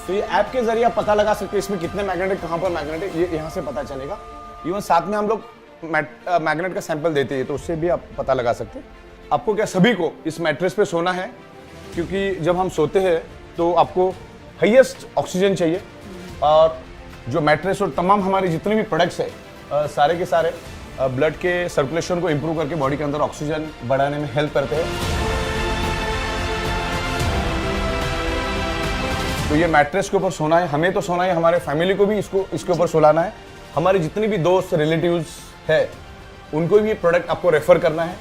तो ये ऐप के जरिए आप पता लगा सकते हैं इसमें कितने मैग्नेटिक, कहाँ पर मैग्नेटिक, ये यहाँ से पता चलेगा। इवन साथ में हम लोग मैग्नेट का सैंपल देते हैं, तो उससे भी आप पता लगा सकते हैं। आपको क्या सभी को इस मैट्रेस पे सोना है, क्योंकि जब हम सोते हैं तो आपको हाईएस्ट ऑक्सीजन चाहिए, और जो मैट्रेस और तमाम हमारे जितने भी प्रोडक्ट्स है सारे के सारे ब्लड के सर्कुलेशन को इम्प्रूव करके बॉडी के अंदर ऑक्सीजन बढ़ाने में हेल्प करते हैं। तो ये मैट्रेस के ऊपर सोना है, हमें तो सोना है, हमारे फैमिली को भी इसके ऊपर सोलाना है, हमारे जितने भी दोस्त रिलेटिव्स है उनको भी ये प्रोडक्ट आपको रेफर करना है।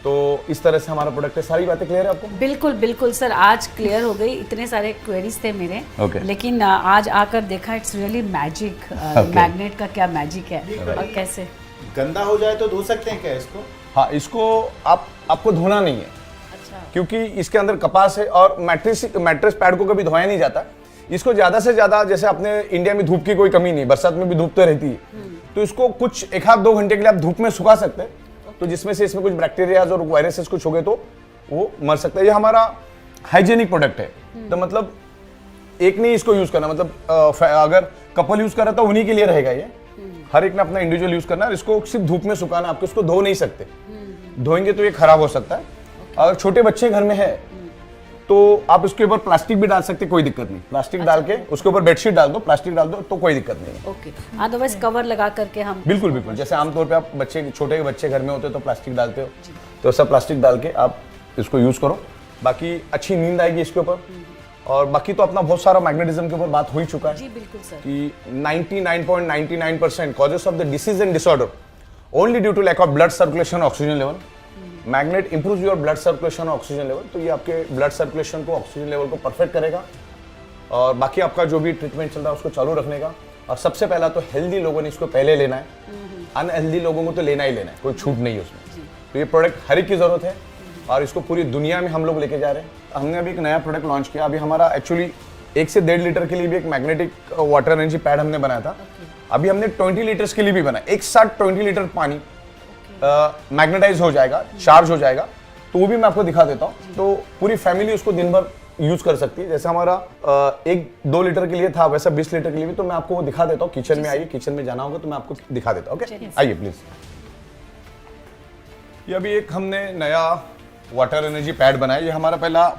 तो इस तरह से हमारा प्रोडक्ट है। सारी बातें क्लियर है आपको? बिल्कुल बिल्कुल सर, आज क्लियर हो गई। इतने सारे क्वेरीज थे मेरे, Okay. लेकिन आज आकर देखा इट्स रियली मैजिक। मैग्नेट का क्या मैजिक है और कैसे। गंदा हो जाए तो धो सकते हैं क्या इसको? हाँ, इसको आपको धोना नहीं है, अच्छा, क्योंकि इसके अंदर कपास है और मैट्रेस पैड को कभी धोया नहीं जाता। इसको ज्यादा से ज्यादा, जैसे अपने इंडिया में धूप की कोई कमी नहीं, बरसात में भी धूप तो रहती है, तो इसको कुछ 1-2 घंटे के लिए आप धूप में सुखा सकते हैं। तो जिसमें से इसमें कुछ बैक्टीरिया और वायरसेस कुछ हो गए तो वो मर सकता है। ये हमारा हाइजेनिक प्रोडक्ट है, तो मतलब एक नहीं इसको यूज करना, मतलब अगर कपल यूज कर रहा है तो उन्हीं के लिए रहेगा ये। हर एक ने अपना इंडिविजुअल यूज करना है। इसको सिर्फ धूप में सुखाना, आपको इसको धो नहीं सकते, धोएंगे तो ये खराब हो सकता है। अगर छोटे बच्चे घर में है तो आप इसके ऊपर प्लास्टिक भी डाल सकते, कोई दिक्कत नहीं। प्लास्टिक डाल के उसके ऊपर बेडशीट डाल दो, प्लास्टिक डाल दो तो कोई दिक्कत नहीं है। ओके, अदरवाइज कवर लगा करके हम बिल्कुल बिल्कुल, जैसे आमतौर पे आप छोटे बच्चे घर में होते हो तो प्लास्टिक डालते हो, तो सब प्लास्टिक डाल के आप इसको यूज करो। बाकी अच्छी नींद आएगी इसके ऊपर। और बाकी तो अपना बहुत सारा मैग्नेटिज्म के ऊपर बात हो ही चुका है। जी बिल्कुल सर। कि 99.99% causes of the disease and disorder only due to lack of blood circulation और oxygen level. Magnet improves your blood circulation और oxygen level, तो ये आपके ब्लड सर्कुलेशन को, ऑक्सीजन लेवल को परफेक्ट करेगा। और बाकी आपका जो भी ट्रीटमेंट चल रहा है उसको चालू रखने का। और सबसे पहला तो हेल्दी लोगों ने इसको पहले लेना है, अनहेल्दी लोगों को तो लेना ही लेना है, कोई छूट नहीं है उसमें। तो ये प्रोडक्ट हर एक की जरूरत है और इसको पूरी दुनिया में हम लोग लेके जा रहे हैं। हमने अभी एक नया प्रोडक्ट लॉन्च किया। अभी हमारा एक्चुअली 1 से 1.5 लीटर के लिए भी एक मैग्नेटिक वाटर एनर्जी पैड हमने बनाया था। अभी हमने 20 लीटर्स के लिए भी बनाया। एक साथ 20 लीटर पानी मैग्नेटाइज हो जाएगा, चार्ज हो जाएगा, तो वो भी मैं आपको दिखा देता हूँ। तो पूरी फैमिली उसको दिन भर यूज कर सकती है। जैसे हमारा 1-2 लीटर के लिए था, वैसा 20 लीटर के लिए भी, तो मैं आपको वो दिखा देता हूँ। किचन में आइए, किचन में जाना होगा तो मैं आपको दिखा देता हूँ। ओके, आइए प्लीज। ये अभी एक हमने नया वाटर एनर्जी पैड बनाया। ये हमारा पहला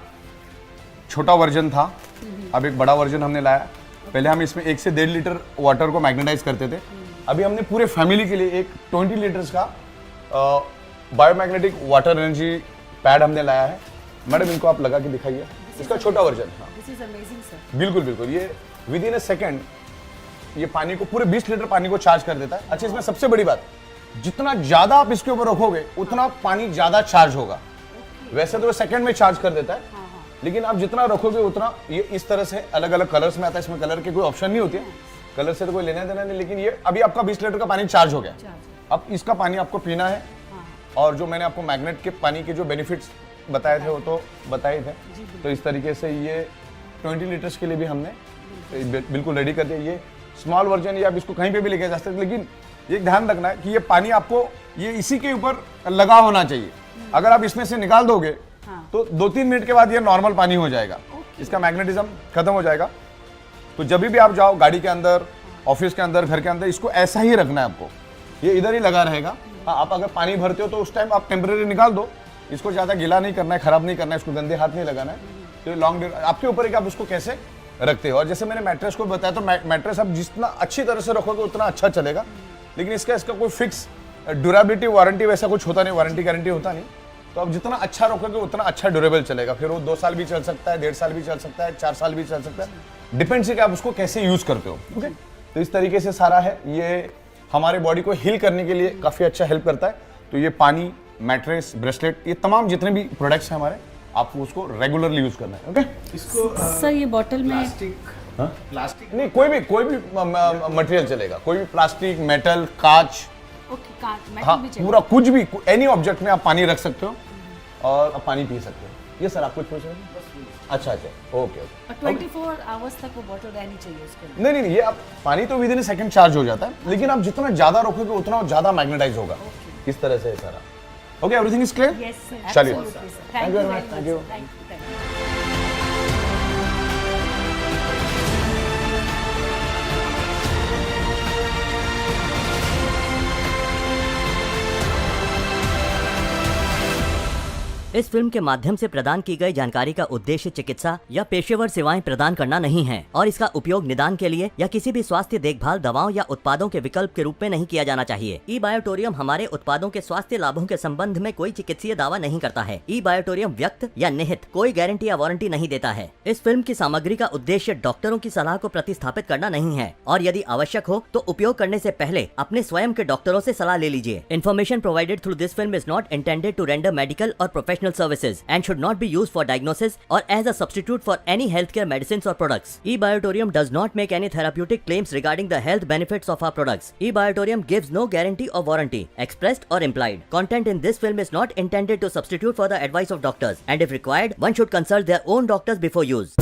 छोटा वर्जन था, अब एक बड़ा वर्जन हमने लाया। पहले हम इसमें 1 से 1.5 लीटर वाटर को मैग्नेटाइज करते थे। अभी हमने पूरे फैमिली के लिए एक 20 लीटर्स का बायोमैग्नेटिक वाटर एनर्जी पैड हमने लाया है। मैडम इनको आप लगा के दिखाइए, इसका छोटा वर्जन। हाँ, दिस इज अमेजिंग सर। बिल्कुल बिल्कुल, ये विद इन अ सेकेंड ये पानी को, पूरे 20 लीटर पानी को चार्ज कर देता है। अच्छा, इसमें सबसे बड़ी बात, जितना ज्यादा आप इसके ऊपर रखोगे उतना पानी ज्यादा चार्ज होगा। वैसे तो सेकंड में चार्ज कर देता है, लेकिन आप जितना रखोगे उतना, ये इस तरह से अलग अलग कलर्स में आता है। इसमें कलर की कोई ऑप्शन नहीं होती है, कलर से तो कोई लेना देना नहीं। लेकिन ये अभी आपका 20 लीटर का पानी चार्ज हो गया, अब इसका पानी आपको पीना है। और जो मैंने आपको मैग्नेट के पानी के जो बेनिफिट्स बताए थे वो तो बताए थे। तो इस तरीके से ये 20 लीटर्स के लिए भी हमने बिल्कुल रेडी कर दिया। ये स्मॉल वर्जन, ये आप इसको कहीं पे भी लेके जा सकते हैं। लेकिन ये ध्यान रखना है कि ये पानी आपको ये इसी के ऊपर लगा होना चाहिए। अगर आप इसमें से निकाल दोगे तो 2-3 मिनट के बाद ये नॉर्मल पानी हो जाएगा, इसका मैग्नेटिज्म खत्म हो जाएगा। तो जब भी आप जाओ, गाड़ी के अंदर, ऑफिस के अंदर, घर के अंदर, इसको ऐसा ही रखना है आपको। ये इधर ही लगा रहेगा। हाँ, आप अगर पानी भरते हो तो उस टाइम आप टेम्परेरी निकाल दो। इसको ज़्यादा गीला नहीं करना है, खराब नहीं करना है, इसको गंदे हाथ नहीं लगाना है। तो लॉन्ग आपके ऊपर है कि आप उसको कैसे रखते हो। और जैसे मैंने मैट्रेस को बताया, तो मैट्रेस आप जितना अच्छी तरह से रखोगे उतना अच्छा चलेगा। लेकिन इसका कोई फिक्स ड्यूरेबिलिटी, वारंटी वैसा कुछ होता नहीं, वारंटी गारंटी होता नहीं। तो आप जितना अच्छा रखोगे उतना अच्छा ड्यूरेबल चलेगा। फिर वो 2 साल भी चल सकता है, 1.5 साल भी चल सकता है, 4 साल भी चल सकता है। डिपेंड्स है कि आप उसको कैसे यूज करते हो। ओके, तो इस तरीके से सारा है। ये हमारे बॉडी को हील करने के लिए काफी अच्छा हेल्प करता है। तो ये पानी, मैट्रेस, ब्रेसलेट, ये तमाम जितने भी प्रोडक्ट्स हैं हमारे, आपको उसको रेगुलरली यूज करना है। ओके, इसको सर ये बॉटल में प्लास्टिक नहीं, कोई भी मटेरियल चलेगा, कोई भी प्लास्टिक, मेटल, कांच, ओके, कांच, मेटल हाँ, भी चाहिए। पूरा कुछ भी, एनी ऑब्जेक्ट में आप पानी रख सकते हो और आप पानी पी सकते हो। ये सर आप कुछ पूछ रहे हैं? अच्छा, ओके ओके। और 24 आवर्स तक वो बॉटल रहनी चाहिए उसके अंदर। नहीं, ये आप पानी तो विद इन सेकंड चार्ज हो जाता है, लेकिन आप जितना ज्यादा रखोगे उतना ज्यादा मैग्नेटाइज होगा। किस तरह से है सारा। Okay, everything is clear. Yes sir, चलिए। Absolutely sir. Thank you very much. Thank you. Thank you. इस फिल्म के माध्यम से प्रदान की गई जानकारी का उद्देश्य चिकित्सा या पेशेवर सेवाएं प्रदान करना नहीं है और इसका उपयोग निदान के लिए या किसी भी स्वास्थ्य देखभाल दवाओं या उत्पादों के विकल्प के रूप में नहीं किया जाना चाहिए। ई बायोटोरियम हमारे उत्पादों के स्वास्थ्य लाभों के संबंध में कोई चिकित्सीय दावा नहीं करता है। ई बायोटोरियम व्यक्त या निहित कोई गारंटी या वारंटी नहीं देता है। इस फिल्म की सामग्री का उद्देश्य डॉक्टरों की सलाह को प्रतिस्थापित करना नहीं है और यदि आवश्यक हो तो उपयोग करने से पहले अपने स्वयं के डॉक्टरों से सलाह ले लीजिए। Information provided through this film is not intended to render medical और professional services and should not be used for diagnosis or as a substitute for any healthcare medicines or products. eBiotorium does not make any therapeutic claims regarding the health benefits of our products. eBiotorium gives no guarantee or warranty, expressed or implied. Content in this film is not intended to substitute for the advice of doctors, and if required, one should consult their own doctors before use.